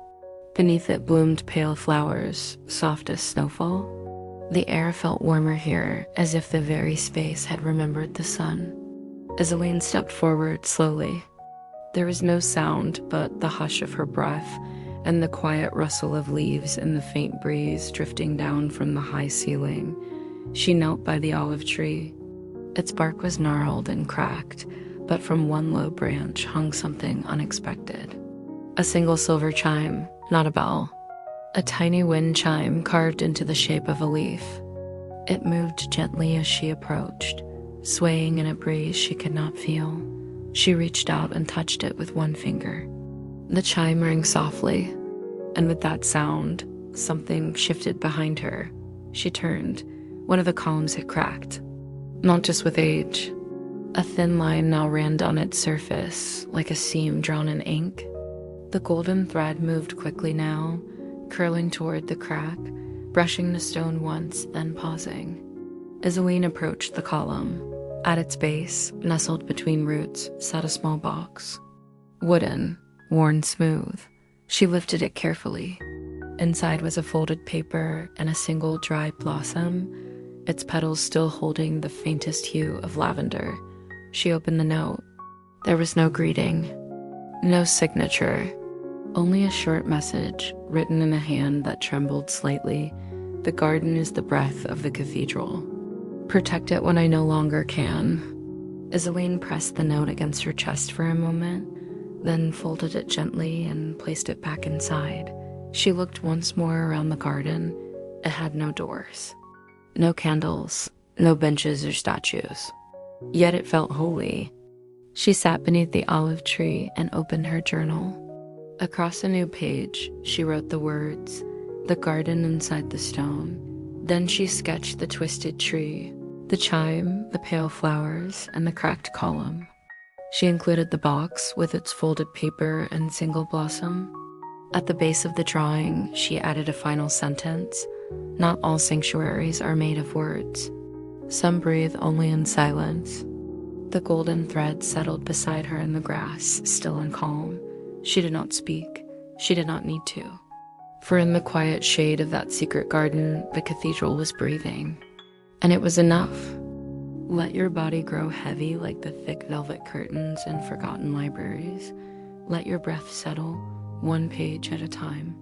Beneath it bloomed pale flowers, soft as snowfall. The air felt warmer here, as if the very space had remembered the sun. Isaline stepped forward slowly. There was no sound but the hush of her breath and the quiet rustle of leaves in the faint breeze drifting down from the high ceiling. She knelt by the olive tree. Its bark was gnarled and cracked, but from one low branch hung something unexpected. A single silver chime, not a bell. A tiny wind chime carved into the shape of a leaf. It moved gently as she approached, swaying in a breeze she could not feel. She reached out and touched it with one finger. The chime rang softly, and with that sound, something shifted behind her. She turned. One of the columns had cracked. Not just with age. A thin line now ran down its surface, like a seam drawn in ink. The golden thread moved quickly now, curling toward the crack, brushing the stone once, then pausing. Isaline approached the column. At its base, nestled between roots, sat a small box. Wooden, worn smooth. She lifted it carefully. Inside was a folded paper and a single dried blossom, its petals still holding the faintest hue of lavender. She opened the note. There was no greeting, no signature, only a short message written in a hand that trembled slightly. The garden is the breath of the cathedral. Protect it when I no longer can. Isaline pressed the note against her chest for a moment, then folded it gently and placed it back inside. She looked once more around the garden. It had no doors, no candles, no benches or statues. Yet it felt holy. She sat beneath the olive tree and opened her journal. Across a new page, she wrote the words, "The garden inside the stone." Then she sketched the twisted tree, the chime, the pale flowers, and the cracked column. She included the box with its folded paper and single blossom. At the base of the drawing, she added a final sentence. Not all sanctuaries are made of words. Some breathe only in silence. The golden thread settled beside her in the grass, still and calm. She did not speak. She did not need to. For in the quiet shade of that secret garden, the cathedral was breathing. And it was enough. Let your body grow heavy like the thick velvet curtains in forgotten libraries. Let your breath settle, one page at a time.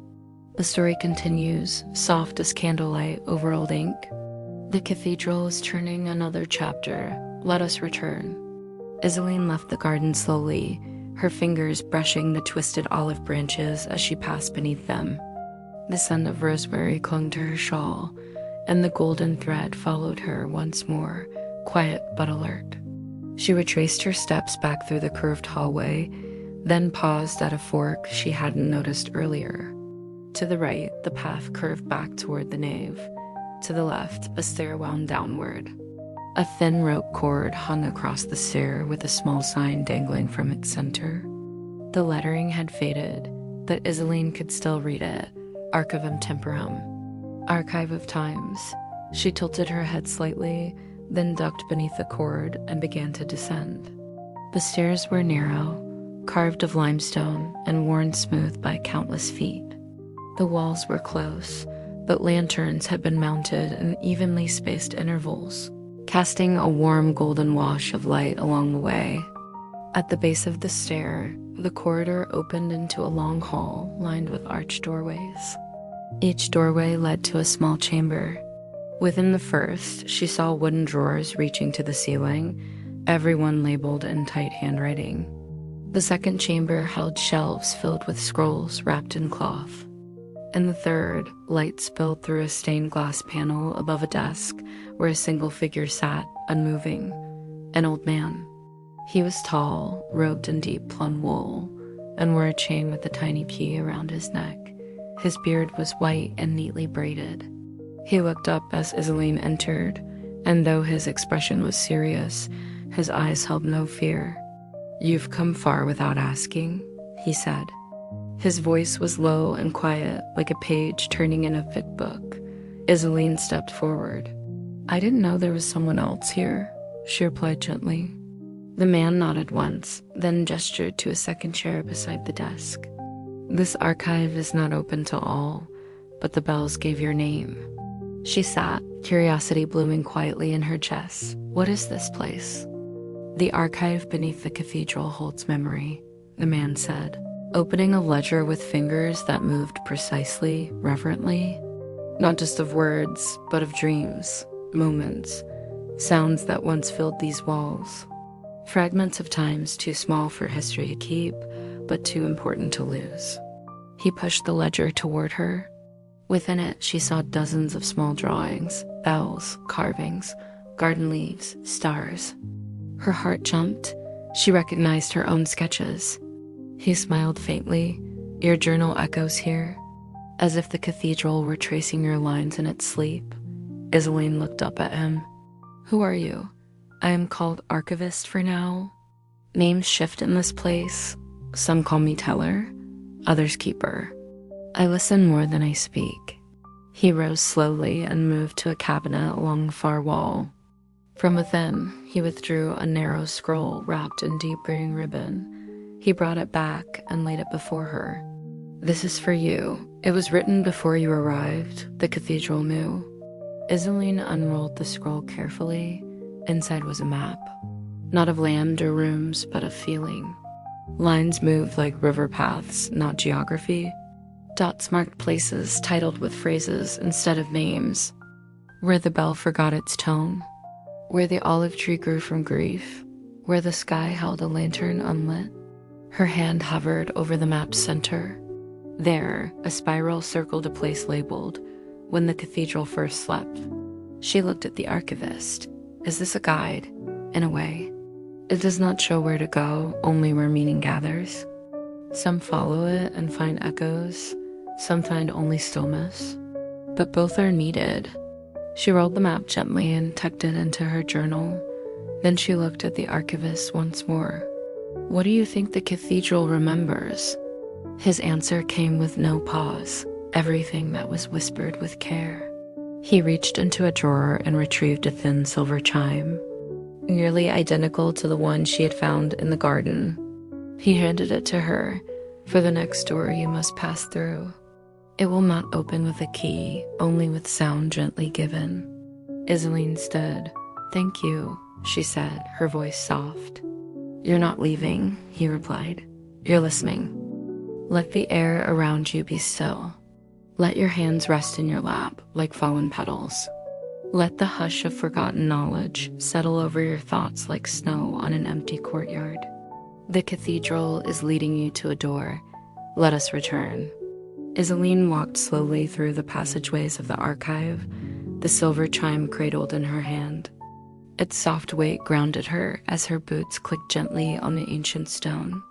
The story continues, soft as candlelight over old ink. The cathedral is turning another chapter. Let us return. Isaline left the garden slowly, her fingers brushing the twisted olive branches as she passed beneath them. The scent of rosemary clung to her shawl, and the golden thread followed her once more, quiet but alert. She retraced her steps back through the curved hallway, then paused at a fork she hadn't noticed earlier. To the right, the path curved back toward the nave. To the left, a stair wound downward. A thin rope cord hung across the stair with a small sign dangling from its center. The lettering had faded, but Isaline could still read it. Archivum Temporum. Archive of Times. She tilted her head slightly, then ducked beneath the cord and began to descend. The stairs were narrow, carved of limestone and worn smooth by countless feet. The walls were close, but lanterns had been mounted in evenly spaced intervals, casting a warm golden wash of light along the way. At the base of the stair, the corridor opened into a long hall lined with arched doorways. Each doorway led to a small chamber. Within the first, she saw wooden drawers reaching to the ceiling, every one labeled in tight handwriting. The second chamber held shelves filled with scrolls wrapped in cloth. In the third, light spilled through a stained glass panel above a desk where a single figure sat, unmoving, an old man. He was tall, robed in deep plum wool, and wore a chain with a tiny key around his neck. His beard was white and neatly braided. He looked up as Isaline entered, and though his expression was serious, his eyes held no fear. "You've come far without asking," he said. His voice was low and quiet, like a page turning in a thick book. Isaline stepped forward. "I didn't know there was someone else here," she replied gently. The man nodded once, then gestured to a second chair beside the desk. "This archive is not open to all, but the bells gave your name." She sat, curiosity blooming quietly in her chest. "What is this place?" "The archive beneath the cathedral holds memory," the man said, opening a ledger with fingers that moved precisely, reverently. Not just of words, but of dreams, moments, sounds that once filled these walls. Fragments of times too small for history to keep, but too important to lose. He pushed the ledger toward her. Within it, she saw dozens of small drawings, bells, carvings, garden leaves, stars. Her heart jumped. She recognized her own sketches. He smiled faintly. "Your journal echoes here, as if the cathedral were tracing your lines in its sleep." Isaline looked up at him. "Who are you?" "I am called Archivist for now. Names shift in this place. Some call me Teller, others Keeper. I listen more than I speak." He rose slowly and moved to a cabinet along the far wall. From within, he withdrew a narrow scroll wrapped in deep green ribbon. He brought it back and laid it before her. "This is for you. It was written before you arrived, the cathedral knew." Isaline unrolled the scroll carefully. Inside was a map. Not of land or rooms, but of feeling. Lines moved like river paths, not geography. Dots marked places titled with phrases instead of names. Where the bell forgot its tone. Where the olive tree grew from grief. where the sky held a lantern unlit. Her hand hovered over the map's center. There, a spiral circled a place labeled, "When the Cathedral First Slept." She looked at the archivist. Is this a guide? In a way. It does not show where to go, only where meaning gathers. Some follow it and find echoes, some find only stillness. But both are needed. She rolled the map gently and tucked it into her journal. Then she looked at the archivist once more. What do you think the cathedral remembers? His answer came with no pause, everything that was whispered with care. He reached into a drawer and retrieved a thin silver chime, nearly identical to the one she had found in the garden. He handed it to her. For the next door you must pass through. It will not open with a key, only with sound gently given. Isaline stood. Thank you, she said, her voice soft. You're not leaving, he replied. You're listening. Let the air around you be still. Let your hands rest in your lap like fallen petals. Let the hush of forgotten knowledge settle over your thoughts like snow on an empty courtyard. The cathedral is leading you to a door. Let us return. Isaline walked slowly through the passageways of the archive, the silver chime cradled in her hand. Its soft weight grounded her as her boots clicked gently on the ancient stone.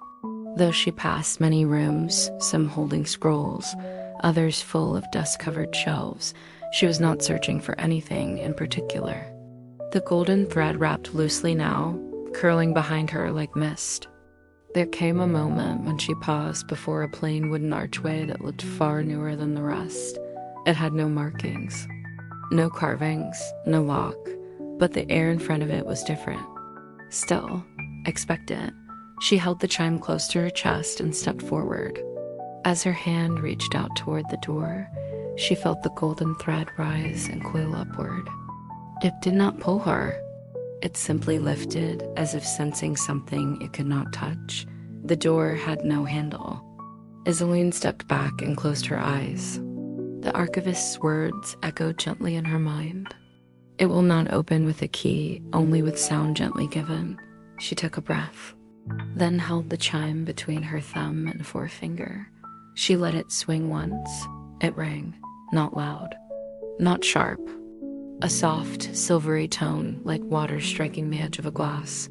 Though she passed many rooms, some holding scrolls, others full of dust-covered shelves, she was not searching for anything in particular. The golden thread wrapped loosely now, curling behind her like mist. There came a moment when she paused before a plain wooden archway that looked far newer than the rest. It had no markings, no carvings, no lock, but the air in front of it was different. Still, expectant, she held the chime close to her chest and stepped forward. As her hand reached out toward the door, she felt the golden thread rise and coil upward. It did not pull her. It simply lifted, as if sensing something it could not touch. The door had no handle. Isaline stepped back and closed her eyes. The archivist's words echoed gently in her mind. It will not open with a key, only with sound gently given. She took a breath, then held the chime between her thumb and forefinger. She let it swing once. It rang, not loud, not sharp. A soft, silvery tone like water striking the edge of a glass.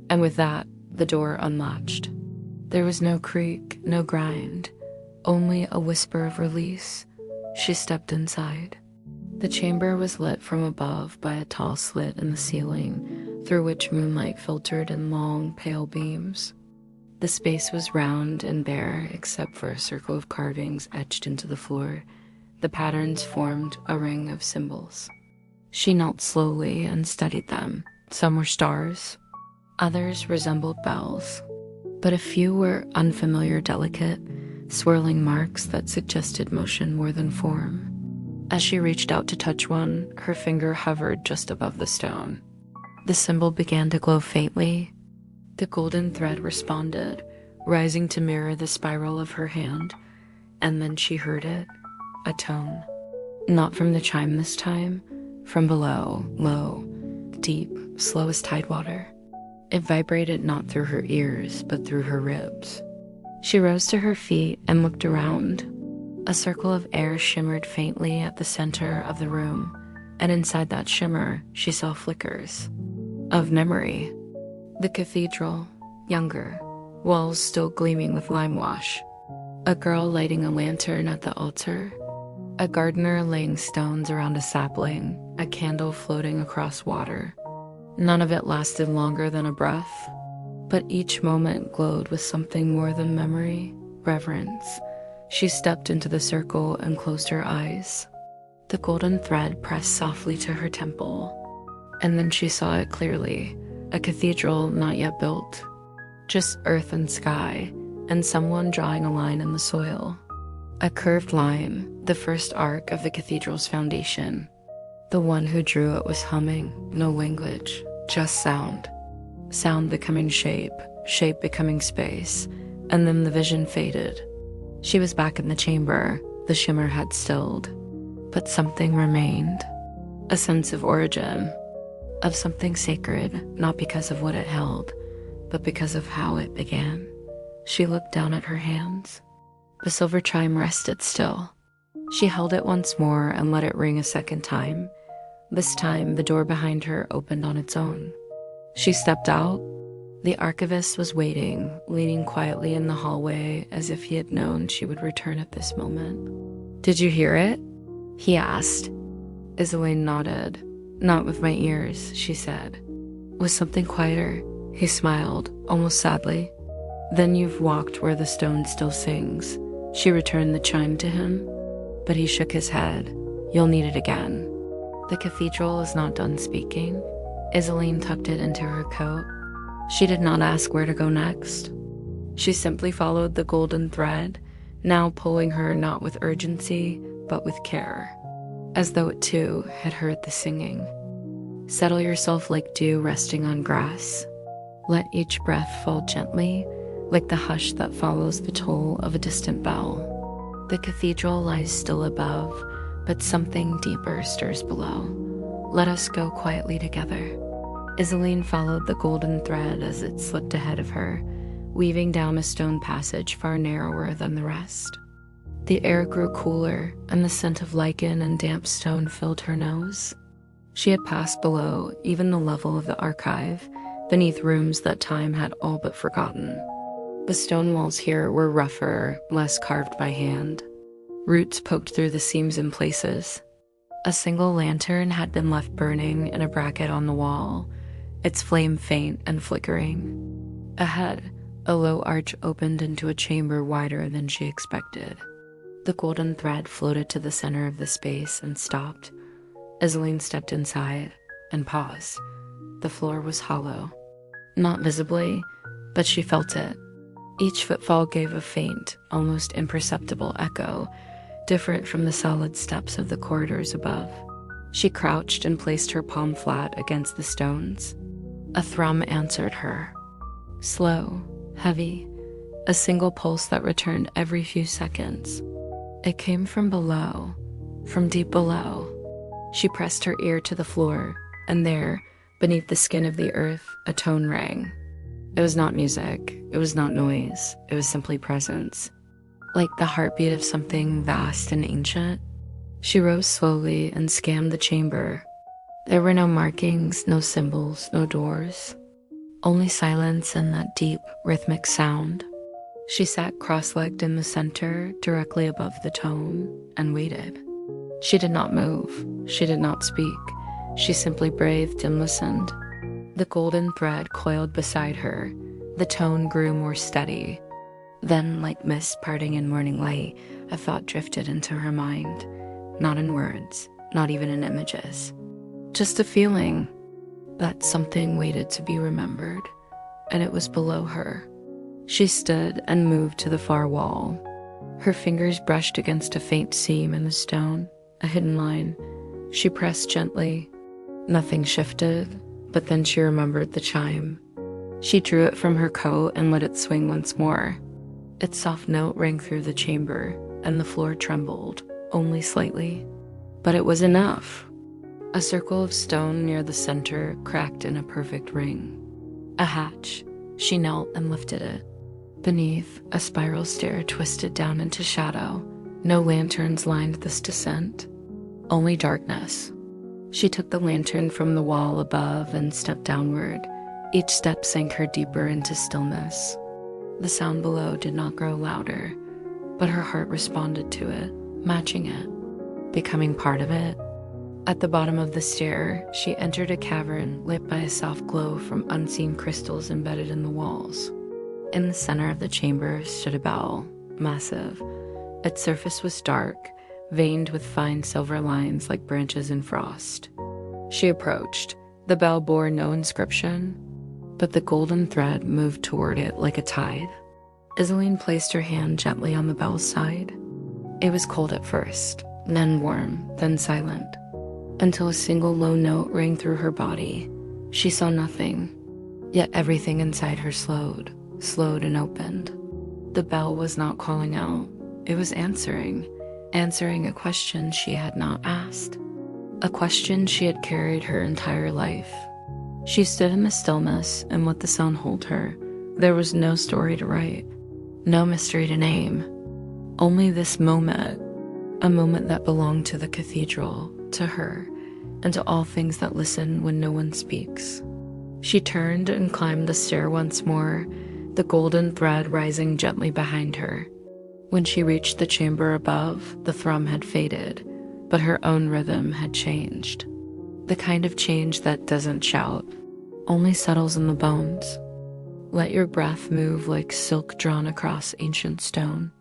And with that, the door unlatched. There was no creak, no grind, only a whisper of release. She stepped inside. The chamber was lit from above by a tall slit in the ceiling, through which moonlight filtered in long, pale beams. The space was round and bare except for a circle of carvings etched into the floor. The patterns formed a ring of symbols. She knelt slowly and studied them. Some were stars, others resembled bells, but a few were unfamiliar, delicate, swirling marks that suggested motion more than form. As she reached out to touch one, her finger hovered just above the stone. The symbol began to glow faintly. The golden thread responded, rising to mirror the spiral of her hand, and then she heard it, a tone. Not from the chime this time, from below, low, deep, slow as tidewater. It vibrated not through her ears, but through her ribs. She rose to her feet and looked around. A circle of air shimmered faintly at the center of the room, and inside that shimmer, she saw flickers of memory. The cathedral, younger, walls still gleaming with lime wash. A girl lighting a lantern at the altar. A gardener laying stones around a sapling, a candle floating across water. None of it lasted longer than a breath, but each moment glowed with something more than memory, reverence. She stepped into the circle and closed her eyes. The golden thread pressed softly to her temple, and then she saw it clearly, a cathedral not yet built, just earth and sky, and someone drawing a line in the soil. A curved line, the first arc of the cathedral's foundation. The one who drew it was humming, no language, just sound. Sound becoming shape, shape becoming space, and then the vision faded. She was back in the chamber, the shimmer had stilled, but something remained. A sense of origin, of something sacred, not because of what it held, but because of how it began. She looked down at her hands. The silver chime rested still. She held it once more and let it ring a second time. This time, the door behind her opened on its own. She stepped out. The archivist was waiting, leaning quietly in the hallway as if he had known she would return at this moment. "Did you hear it?" he asked. Isaline nodded. "Not with my ears," she said. "Was something quieter?" He smiled, almost sadly. "Then you've walked where the stone still sings." She returned the chime to him, but he shook his head. "You'll need it again." The cathedral is not done speaking. Isaline tucked it into her coat. She did not ask where to go next. She simply followed the golden thread, now pulling her not with urgency, but with care, as though it too had heard the singing. Settle yourself like dew resting on grass. Let each breath fall gently, like the hush that follows the toll of a distant bell. The cathedral lies still above, but something deeper stirs below. Let us go quietly together. Isaline followed the golden thread as it slipped ahead of her, weaving down a stone passage far narrower than the rest. The air grew cooler, and the scent of lichen and damp stone filled her nose. She had passed below even the level of the archive, beneath rooms that time had all but forgotten. The stone walls here were rougher, less carved by hand. Roots poked through the seams in places. A single lantern had been left burning in a bracket on the wall, its flame faint and flickering. Ahead, a low arch opened into a chamber wider than she expected. The golden thread floated to the center of the space and stopped. Isaline stepped inside and paused. The floor was hollow. Not visibly, but she felt it. Each footfall gave a faint, almost imperceptible echo, different from the solid steps of the corridors above. She crouched and placed her palm flat against the stones. A thrum answered her. Slow, heavy, a single pulse that returned every few seconds. It came from below, from deep below. She pressed her ear to the floor, and there, beneath the skin of the earth, a tone rang. It was not music, it was not noise, it was simply presence. Like the heartbeat of something vast and ancient. She rose slowly and scanned the chamber. There were no markings, no symbols, no doors. Only silence and that deep, rhythmic sound. She sat cross-legged in the center, directly above the tone, and waited. She did not move. She did not speak. She simply breathed and listened. The golden thread coiled beside her. The tone grew more steady. Then, like mist parting in morning light, a thought drifted into her mind. Not in words, not even in images. Just a feeling that something waited to be remembered, and it was below her. She stood and moved to the far wall. Her fingers brushed against a faint seam in the stone, a hidden line. She pressed gently. Nothing shifted, but then she remembered the chime. She drew it from her coat and let it swing once more. Its soft note rang through the chamber, and the floor trembled, only slightly. But it was enough. A circle of stone near the center cracked in a perfect ring. A hatch. She knelt and lifted it. Beneath, a spiral stair twisted down into shadow. No lanterns lined this descent, only darkness. She took the lantern from the wall above and stepped downward. Each step sank her deeper into stillness. The sound below did not grow louder, but her heart responded to it, matching it, becoming part of it. At the bottom of the stair, she entered a cavern lit by a soft glow from unseen crystals embedded in the walls. In the center of the chamber stood a bell, massive. Its surface was dark, veined with fine silver lines like branches in frost. She approached. The bell bore no inscription, but the golden thread moved toward it like a tide. Isaline placed her hand gently on the bell's side. It was cold at first, then warm, then silent, until a single low note rang through her body. She saw nothing, yet everything inside her slowed and opened. The bell was not calling out. It was answering a question she had not asked. A question she had carried her entire life. She stood in the stillness and let the sound hold her. There was no story to write, no mystery to name, only this moment, a moment that belonged to the cathedral, to her, and to all things that listen when no one speaks. She turned and climbed the stair once more, the golden thread rising gently behind her. When she reached the chamber above, the thrum had faded, but her own rhythm had changed. The kind of change that doesn't shout, only settles in the bones. Let your breath move like silk drawn across ancient stone.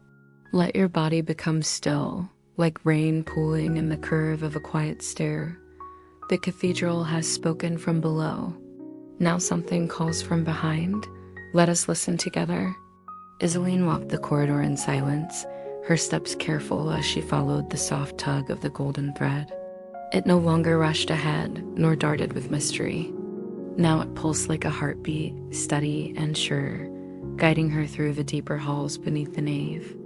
Let your body become still, like rain pooling in the curve of a quiet stair. The cathedral has spoken from below. Now something calls from behind. Let us listen together. Isaline walked the corridor in silence, her steps careful as she followed the soft tug of the golden thread. It no longer rushed ahead, nor darted with mystery. Now it pulsed like a heartbeat, steady and sure, guiding her through the deeper halls beneath the nave.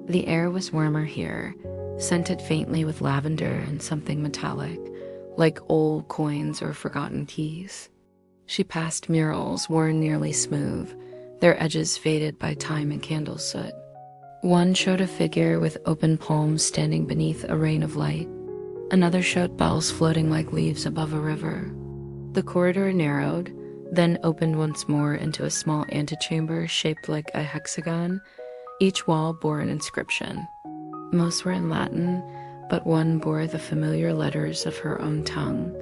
The air was warmer here, scented faintly with lavender and something metallic, like old coins or forgotten keys. She passed murals worn nearly smooth, their edges faded by time and candle soot. One showed a figure with open palms standing beneath a rain of light. Another showed bells floating like leaves above a river. The corridor narrowed, then opened once more into a small antechamber shaped like a hexagon. Each wall bore an inscription. Most were in Latin, but one bore the familiar letters of her own tongue.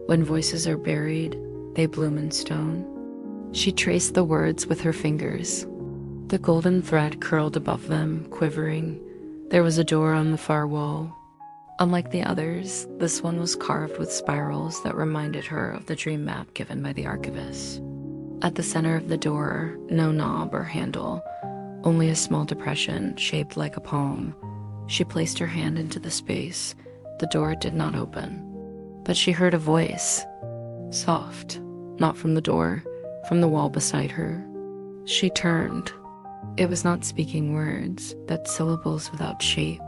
When voices are buried, they bloom in stone. She traced the words with her fingers. The golden thread curled above them, quivering. There was a door on the far wall. Unlike the others, this one was carved with spirals that reminded her of the dream map given by the archivist. At the center of the door, no knob or handle, only a small depression shaped like a palm. She placed her hand into the space. The door did not open, but she heard a voice, soft, not from the door, from the wall beside her. She turned. It was not speaking words, but syllables without shape,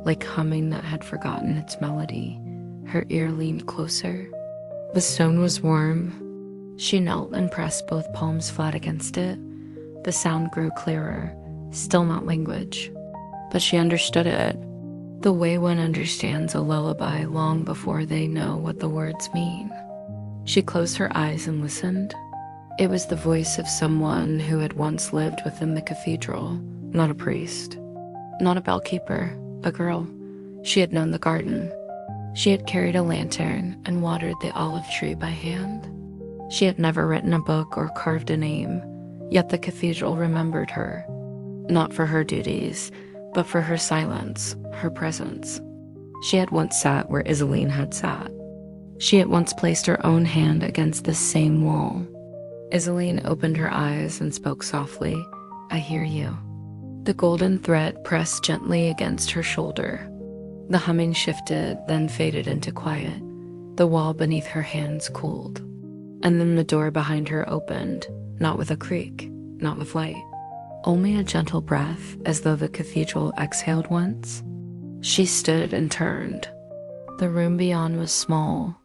like humming that had forgotten its melody. Her ear leaned closer. The stone was warm. She knelt and pressed both palms flat against it. The sound grew clearer, still not language, but she understood it, the way one understands a lullaby long before they know what the words mean. She closed her eyes and listened. It was the voice of someone who had once lived within the cathedral, not a priest, not a bellkeeper, a girl. She had known the garden. She had carried a lantern and watered the olive tree by hand. She had never written a book or carved a name, yet the cathedral remembered her, not for her duties, but for her silence, her presence. She had once sat where Isaline had sat. She had once placed her own hand against this same wall. Isaline opened her eyes and spoke softly, "I hear you." The golden thread pressed gently against her shoulder. The humming shifted, then faded into quiet. The wall beneath her hands cooled. And then the door behind her opened, not with a creak, not with light. Only a gentle breath, as though the cathedral exhaled once. She stood and turned. The room beyond was small,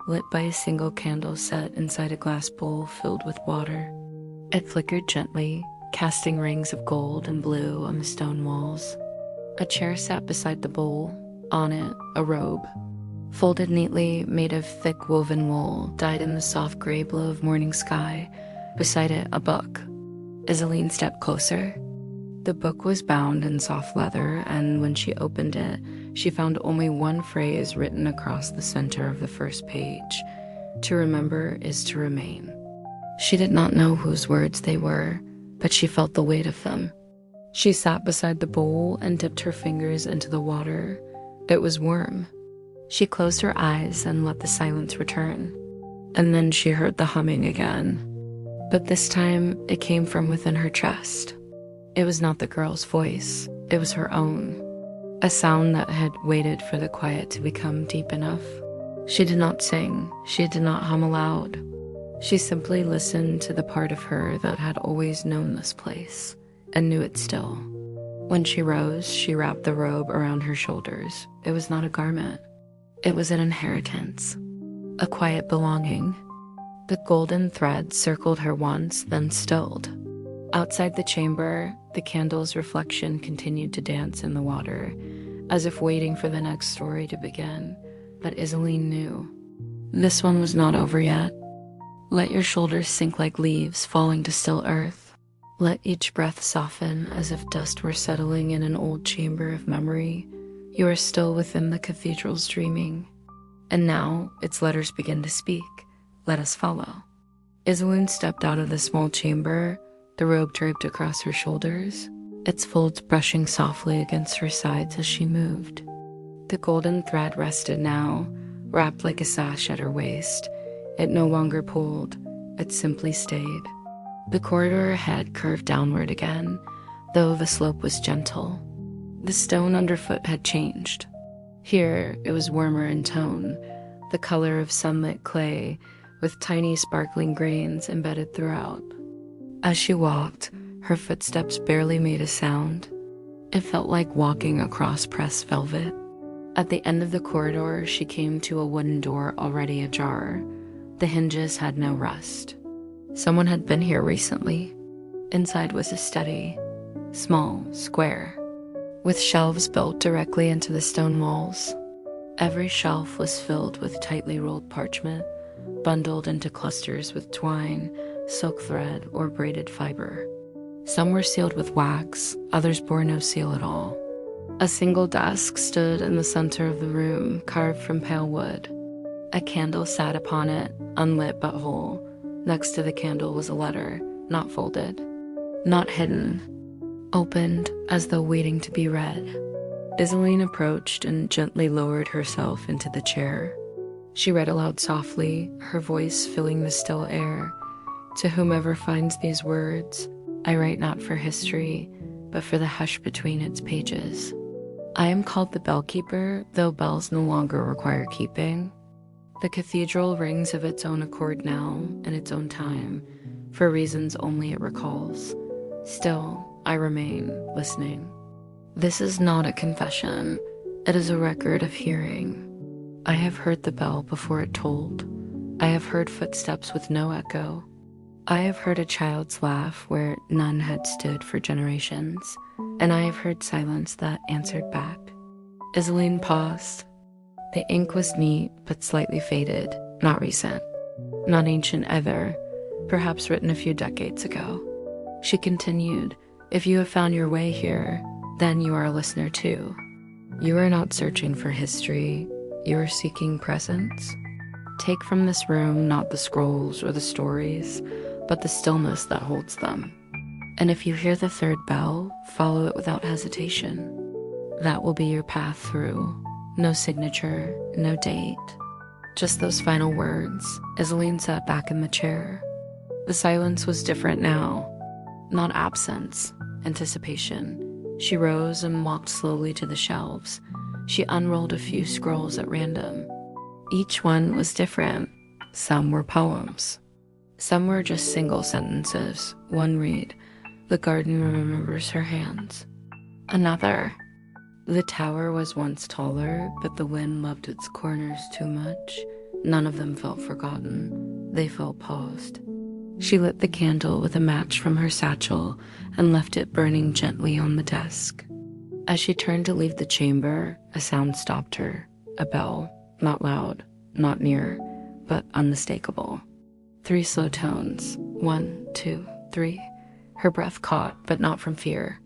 lit by a single candle set inside a glass bowl filled with water. It flickered gently, casting rings of gold and blue on the stone walls. A chair sat beside the bowl, on it a robe, folded neatly, made of thick woven wool, dyed in the soft gray blue of morning sky. Beside it, a book. Isaline stepped closer. The book was bound in soft leather, and when she opened it, she found only one phrase written across the center of the first page: "To remember is to remain." She did not know whose words they were, but she felt the weight of them. She sat beside the bowl and dipped her fingers into the water. It was warm. She closed her eyes and let the silence return. And then she heard the humming again. But this time, it came from within her chest. It was not the girl's voice. It was her own. A sound that had waited for the quiet to become deep enough. She did not sing. She did not hum aloud. She simply listened to the part of her that had always known this place, and knew it still. When she rose, she wrapped the robe around her shoulders. It was not a garment. It was an inheritance, a quiet belonging. The golden thread circled her once, then stilled. Outside the chamber, the candle's reflection continued to dance in the water, as if waiting for the next story to begin. But Isaline knew. This one was not over yet. Let your shoulders sink like leaves falling to still earth. Let each breath soften as if dust were settling in an old chamber of memory. You are still within the cathedral's dreaming. And now its letters begin to speak. Let us follow. Isaline stepped out of the small chamber, the robe draped across her shoulders, its folds brushing softly against her sides as she moved. The golden thread rested now, wrapped like a sash at her waist. It no longer pulled, it simply stayed. The corridor ahead curved downward again, though the slope was gentle. The stone underfoot had changed. Here it was warmer in tone, the color of sunlit clay, with tiny sparkling grains embedded throughout. As she walked, her footsteps barely made a sound. It felt like walking across pressed velvet. At the end of the corridor, she came to a wooden door already ajar. The hinges had no rust. Someone had been here recently. Inside was a study, small, square, with shelves built directly into the stone walls. Every shelf was filled with tightly rolled parchment, bundled into clusters with twine, silk thread, or braided fiber. Some were sealed with wax, others bore no seal at all. A single desk stood in the center of the room, carved from pale wood. A candle sat upon it, unlit but whole. Next to the candle was a letter, not folded, not hidden, opened as though waiting to be read. Isaline approached and gently lowered herself into the chair. She read aloud softly, her voice filling the still air. To whomever finds these words, I write not for history, but for the hush between its pages. I am called the bellkeeper, though bells no longer require keeping. The cathedral rings of its own accord now, in its own time, for reasons only it recalls. Still, I remain, listening. This is not a confession. It is a record of hearing. I have heard the bell before it tolled. I have heard footsteps with no echo. I have heard a child's laugh where none had stood for generations, and I have heard silence that answered back. Isaline paused. The ink was neat, but slightly faded, not recent, not ancient either, perhaps written a few decades ago. She continued, if you have found your way here, then you are a listener too. You are not searching for history, you are seeking presence. Take from this room not the scrolls or the stories, but the stillness that holds them. And if you hear the third bell, follow it without hesitation. That will be your path through. No signature, no date. Just those final words. Isaline sat back in the chair. The silence was different now. Not absence, anticipation. She rose and walked slowly to the shelves. She unrolled a few scrolls at random. Each one was different. Some were poems. Some were just single sentences. One read, "The garden remembers her hands." Another, "The tower was once taller, but the wind loved its corners too much." None of them felt forgotten. They felt paused. She lit the candle with a match from her satchel and left it burning gently on the desk. As she turned to leave the chamber, a sound stopped her. A bell, not loud, not near, but unmistakable. 3 slow tones. 1, 2, 3. Her breath caught, but not from fear.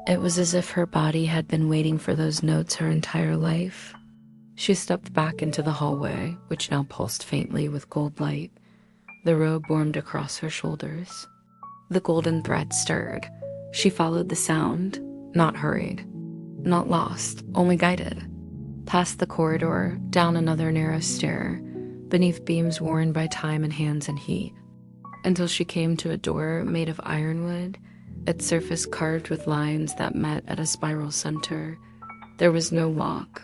It was as if her body had been waiting for those notes her entire life. She stepped back into the hallway, which now pulsed faintly with gold light. The robe warmed across her shoulders. The golden thread stirred. She followed the sound, not hurried, not lost, only guided. Past the corridor, down another narrow stair, beneath beams worn by time and hands and heat, until she came to a door made of ironwood, its surface carved with lines that met at a spiral center. There was no lock,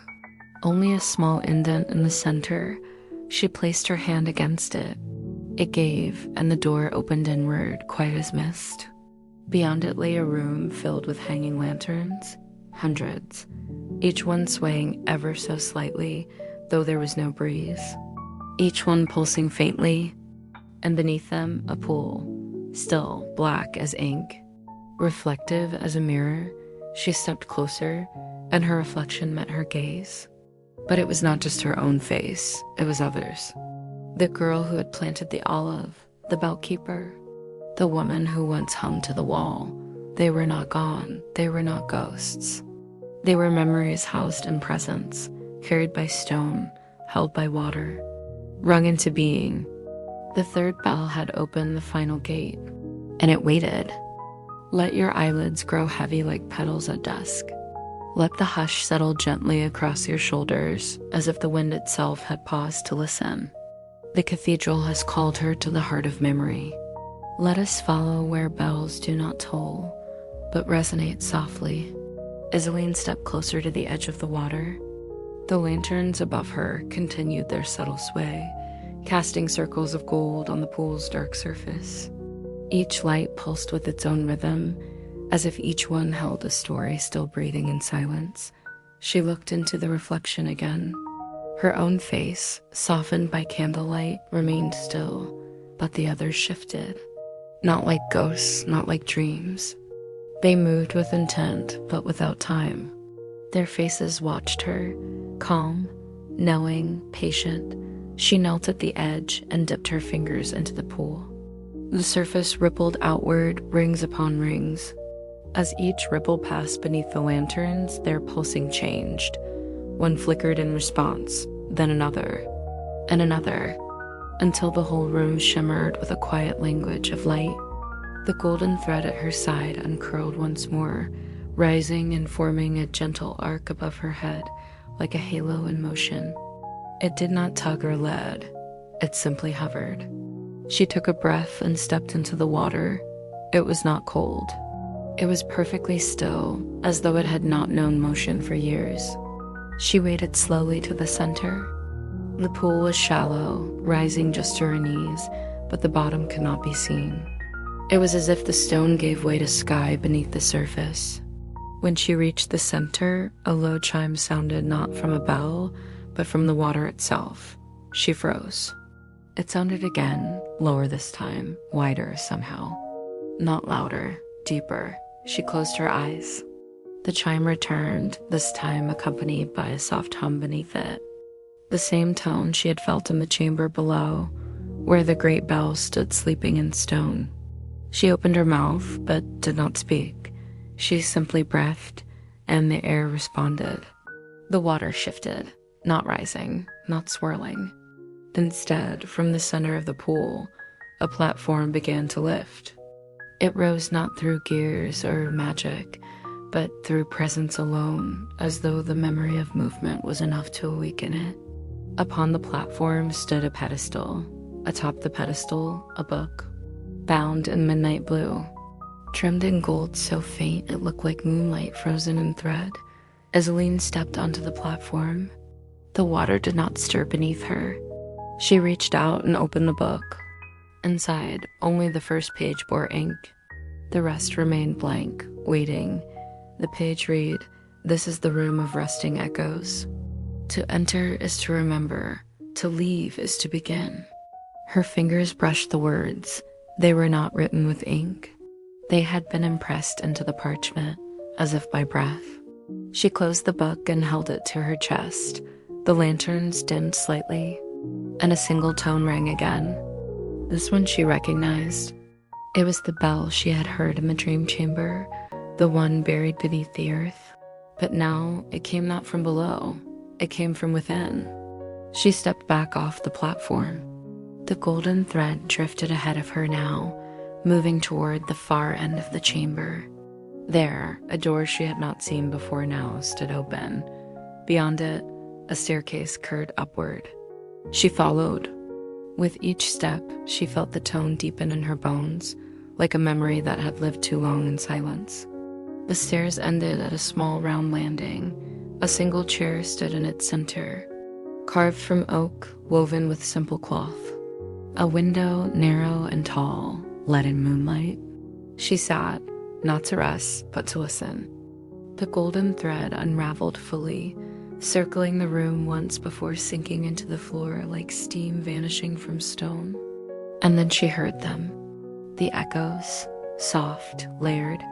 only a small indent in the center. She placed her hand against it. It gave, and the door opened inward, quiet as mist. Beyond it lay a room filled with hanging lanterns, hundreds, each one swaying ever so slightly, though there was no breeze. Each one pulsing faintly. and beneath them a pool, still black as ink. Reflective as a mirror, she stepped closer, and her reflection met her gaze. But it was not just her own face, it was others. The girl who had planted the olive, the bellkeeper, the woman who once hung to the wall. They were not gone, they were not ghosts. They were memories housed in presence, carried by stone, held by water, wrung into being. The third bell had opened the final gate, and it waited. Let your eyelids grow heavy like petals at dusk. Let the hush settle gently across your shoulders, as if the wind itself had paused to listen. The cathedral has called her to the heart of memory. Let us follow where bells do not toll, but resonate softly. Isaline stepped closer to the edge of the water. The lanterns above her continued their subtle sway, casting circles of gold on the pool's dark surface. Each light pulsed with its own rhythm, as if each one held a story still breathing in silence. She looked into the reflection again. Her own face, softened by candlelight, remained still, but the others shifted. Not like ghosts, not like dreams. They moved with intent, but without time. Their faces watched her, calm, knowing, patient. She knelt at the edge and dipped her fingers into the pool. The surface rippled outward, rings upon rings. As each ripple passed beneath the lanterns, their pulsing changed. One flickered in response, then another, and another, until the whole room shimmered with a quiet language of light. The golden thread at her side uncurled once more, rising and forming a gentle arc above her head, like a halo in motion. It did not tug or lead, it simply hovered. She took a breath and stepped into the water. It was not cold. It was perfectly still, as though it had not known motion for years. She waded slowly to the center. The pool was shallow, rising just to her knees, but the bottom could not be seen. It was as if the stone gave way to sky beneath the surface. When she reached the center, a low chime sounded not from a bell, but from the water itself. She froze. It sounded again, lower this time, wider somehow. Not louder, deeper. She closed her eyes. The chime returned, this time accompanied by a soft hum beneath it. The same tone she had felt in the chamber below, where the great bell stood sleeping in stone. She opened her mouth, but did not speak. She simply breathed, and the air responded. The water shifted, not rising, not swirling. Instead, from the center of the pool, a platform began to lift. It rose not through gears or magic, but through presence alone, as though the memory of movement was enough to awaken it. Upon the platform stood a pedestal. Atop the pedestal, a book, bound in midnight blue, trimmed in gold so faint it looked like moonlight frozen in thread. Isaline stepped onto the platform. The water did not stir beneath her. She reached out and opened the book. Inside, only the first page bore ink. The rest remained blank, waiting. The page read, "This is the room of resting echoes. To enter is to remember. To leave is to begin." Her fingers brushed the words. They were not written with ink. They had been impressed into the parchment, as if by breath. She closed the book and held it to her chest. The lanterns dimmed slightly, and a single tone rang again. This one she recognized. It was the bell she had heard in the dream chamber, the one buried beneath the earth. But now it came not from below, it came from within. She stepped back off the platform. The golden thread drifted ahead of her now, moving toward the far end of the chamber. There, a door she had not seen before now stood open. Beyond it, a staircase curved upward. She followed. With each step, she felt the tone deepen in her bones, like a memory that had lived too long in silence. The stairs ended at a small round landing. A single chair stood in its center, carved from oak, woven with simple cloth. A window, narrow and tall, let in moonlight. She sat, not to rest, but to listen. The golden thread unraveled fully, circling the room once before sinking into the floor like steam vanishing from stone. And then she heard them. The echoes, soft, layered,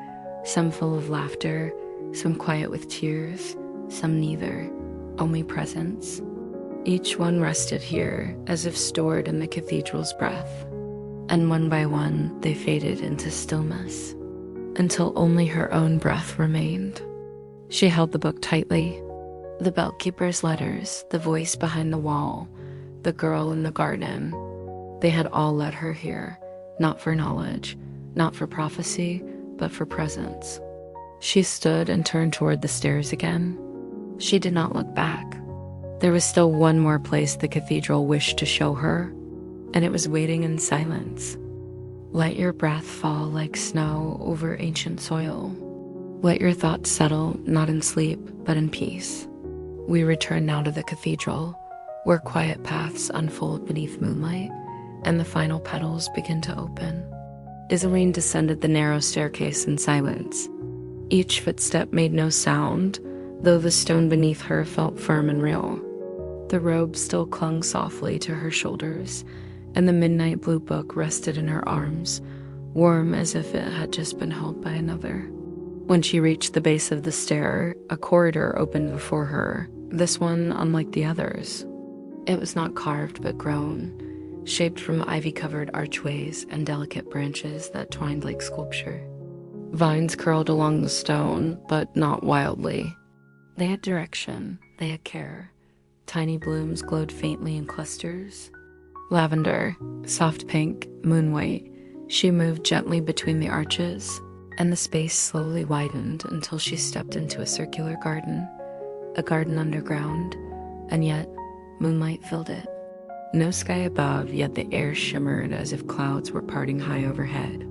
some full of laughter, some quiet with tears, some neither, only presence. Each one rested here as if stored in the cathedral's breath. And one by one, they faded into stillness, until only her own breath remained. She held the book tightly. The bellkeeper's letters, the voice behind the wall, the girl in the garden, they had all led her here, not for knowledge, not for prophecy, but for presence. She stood and turned toward the stairs again. She did not look back. There was still one more place the cathedral wished to show her, and it was waiting in silence. Let your breath fall like snow over ancient soil. Let your thoughts settle, not in sleep, but in peace. We return now to the cathedral, where quiet paths unfold beneath moonlight, and the final petals begin to open. Isaline descended the narrow staircase in silence. Each footstep made no sound, though the stone beneath her felt firm and real. The robe still clung softly to her shoulders, and the midnight blue book rested in her arms, warm as if it had just been held by another. When she reached the base of the stair, a corridor opened before her, this one unlike the others. It was not carved but grown, shaped from ivy-covered archways and delicate branches that twined like sculpture. Vines curled along the stone, but not wildly. They had direction, they had care. Tiny blooms glowed faintly in clusters. Lavender, soft pink, moon-white. She moved gently between the arches, and the space slowly widened until she stepped into a circular garden, a garden underground, and yet moonlight filled it. No sky above, yet the air shimmered as if clouds were parting high overhead.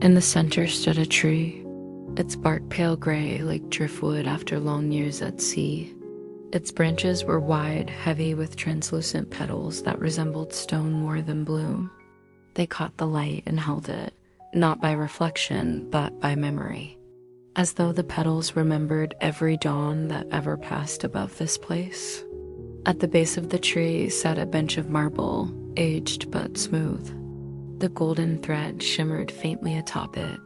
In the center stood a tree, its bark pale gray like driftwood after long years at sea. Its branches were wide, heavy with translucent petals that resembled stone more than bloom. They caught the light and held it, not by reflection, but by memory, as though the petals remembered every dawn that ever passed above this place. At the base of the tree sat a bench of marble, aged but smooth. The golden thread shimmered faintly atop it,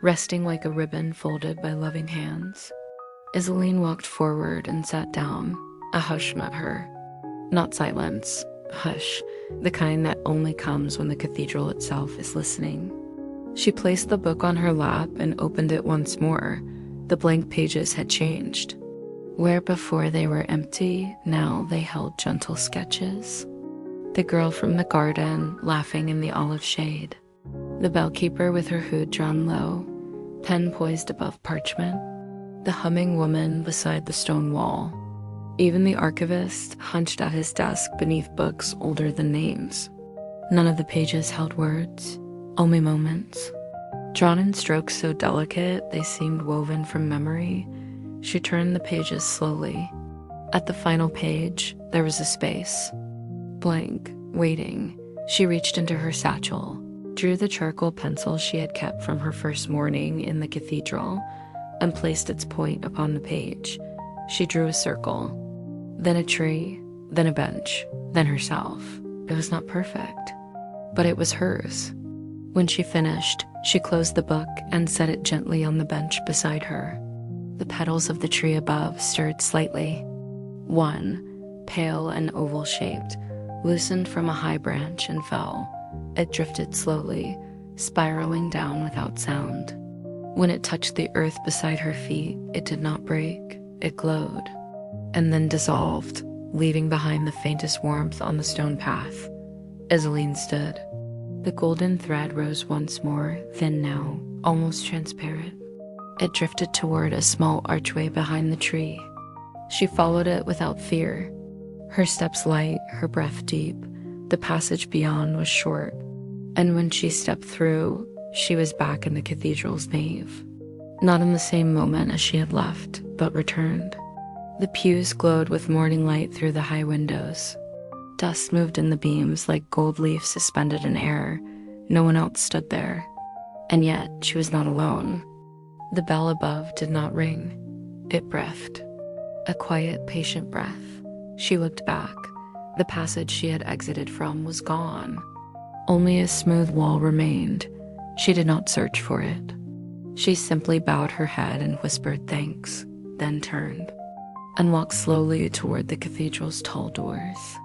resting like a ribbon folded by loving hands. Isaline walked forward and sat down. A hush met her. Not silence, hush, the kind that only comes when the cathedral itself is listening. She placed the book on her lap and opened it once more. The blank pages had changed. Where before they were empty, now they held gentle sketches. The girl from the garden, laughing in the olive shade. The bellkeeper with her hood drawn low, pen poised above parchment. The humming woman beside the stone wall. Even the archivist, hunched at his desk beneath books older than names. None of the pages held words, only moments. Drawn in strokes so delicate they seemed woven from memory, she turned the pages slowly. At the final page, there was a space. Blank, waiting. She reached into her satchel, drew the charcoal pencil she had kept from her first morning in the cathedral, and placed its point upon the page. She drew a circle, then a tree, then a bench, then herself. It was not perfect, but it was hers. When she finished, she closed the book and set it gently on the bench beside her. The petals of the tree above stirred slightly. One, pale and oval-shaped, loosened from a high branch and fell. It drifted slowly, spiraling down without sound. When it touched the earth beside her feet, it did not break, it glowed, and then dissolved, leaving behind the faintest warmth on the stone path. Isaline stood. The golden thread rose once more, thin now, almost transparent. It drifted toward a small archway behind the tree. She followed it without fear. Her steps light, her breath deep. The passage beyond was short, and when she stepped through, she was back in the cathedral's nave. Not in the same moment as she had left, but returned. The pews glowed with morning light through the high windows. Dust moved in the beams like gold leaves suspended in air. No one else stood there. And yet, she was not alone. The bell above did not ring. It breathed. A quiet, patient breath. She looked back. The passage she had exited from was gone. Only a smooth wall remained. She did not search for it. She simply bowed her head and whispered thanks, then turned and walked slowly toward the cathedral's tall doors.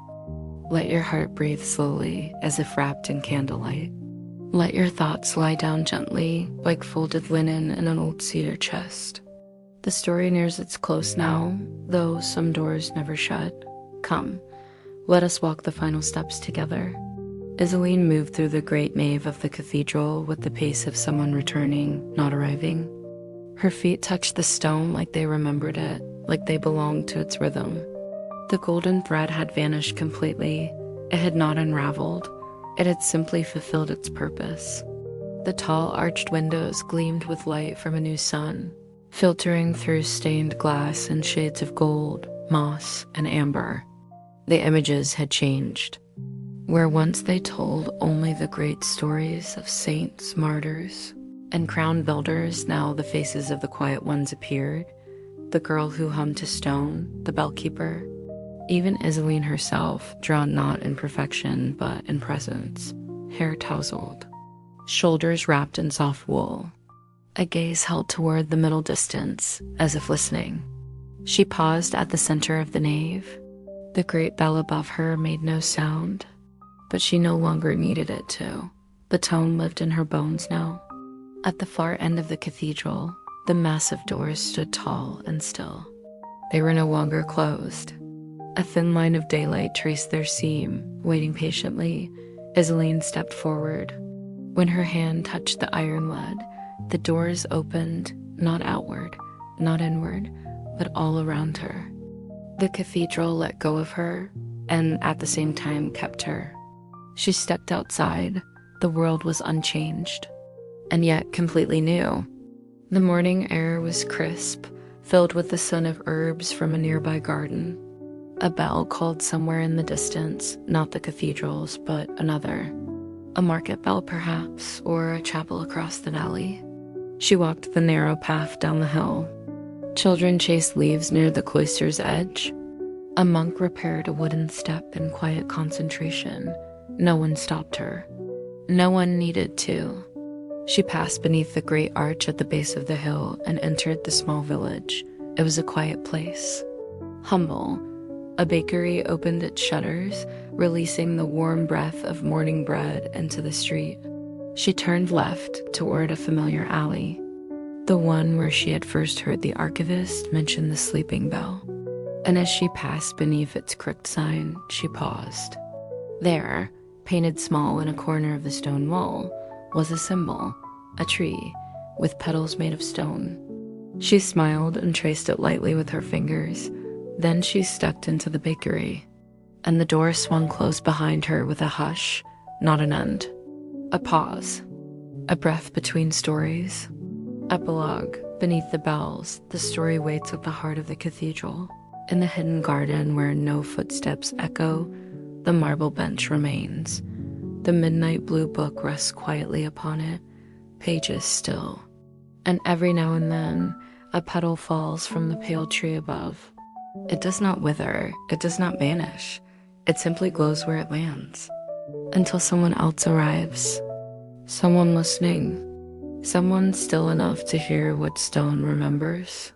Let your heart breathe slowly, as if wrapped in candlelight. Let your thoughts lie down gently, like folded linen in an old cedar chest. The story nears its close now, though some doors never shut. Come, let us walk the final steps together. Isaline moved through the great nave of the cathedral with the pace of someone returning, not arriving. Her feet touched the stone like they remembered it, like they belonged to its rhythm. The golden thread had vanished completely. It had not unraveled. It had simply fulfilled its purpose. The tall arched windows gleamed with light from a new sun, filtering through stained glass and shades of gold, moss, and amber. The images had changed. Where once they told only the great stories of saints, martyrs, and crowned builders, now the faces of the quiet ones appeared. The girl who hummed to stone, the bellkeeper, even Isaline herself, drawn not in perfection but in presence, hair tousled, shoulders wrapped in soft wool, a gaze held toward the middle distance, as if listening. She paused at the center of the nave. The great bell above her made no sound, but she no longer needed it to. The tone lived in her bones now. At the far end of the cathedral, the massive doors stood tall and still. They were no longer closed. A thin line of daylight traced their seam, waiting patiently. Isaline stepped forward. When her hand touched the iron lead, the doors opened, not outward, not inward, but all around her. The cathedral let go of her, and at the same time kept her. She stepped outside. The world was unchanged, and yet completely new. The morning air was crisp, filled with the scent of herbs from a nearby garden. A bell called somewhere in the distance, not the cathedral's, but another. A market bell, perhaps, or a chapel across the valley. She walked the narrow path down the hill. Children chased leaves near the cloister's edge. A monk repaired a wooden step in quiet concentration. No one stopped her. No one needed to. She passed beneath the great arch at the base of the hill and entered the small village. It was a quiet place. Humble. A bakery opened its shutters, releasing the warm breath of morning bread into the street. She turned left toward a familiar alley, the one where she had first heard the archivist mention the sleeping bell. And as she passed beneath its crooked sign, she paused. There, painted small in a corner of the stone wall, was a symbol, a tree, with petals made of stone. She smiled and traced it lightly with her fingers. Then she stepped into the bakery, and the door swung closed behind her with a hush, not an end. A pause. A breath between stories. Epilogue. Beneath the bells, the story waits at the heart of the cathedral. In the hidden garden where no footsteps echo, the marble bench remains. The midnight blue book rests quietly upon it, pages still. And every now and then, a petal falls from the pale tree above. It does not wither, it does not vanish. It simply glows where it lands. Until someone else arrives. Someone listening. Someone still enough to hear what stone remembers.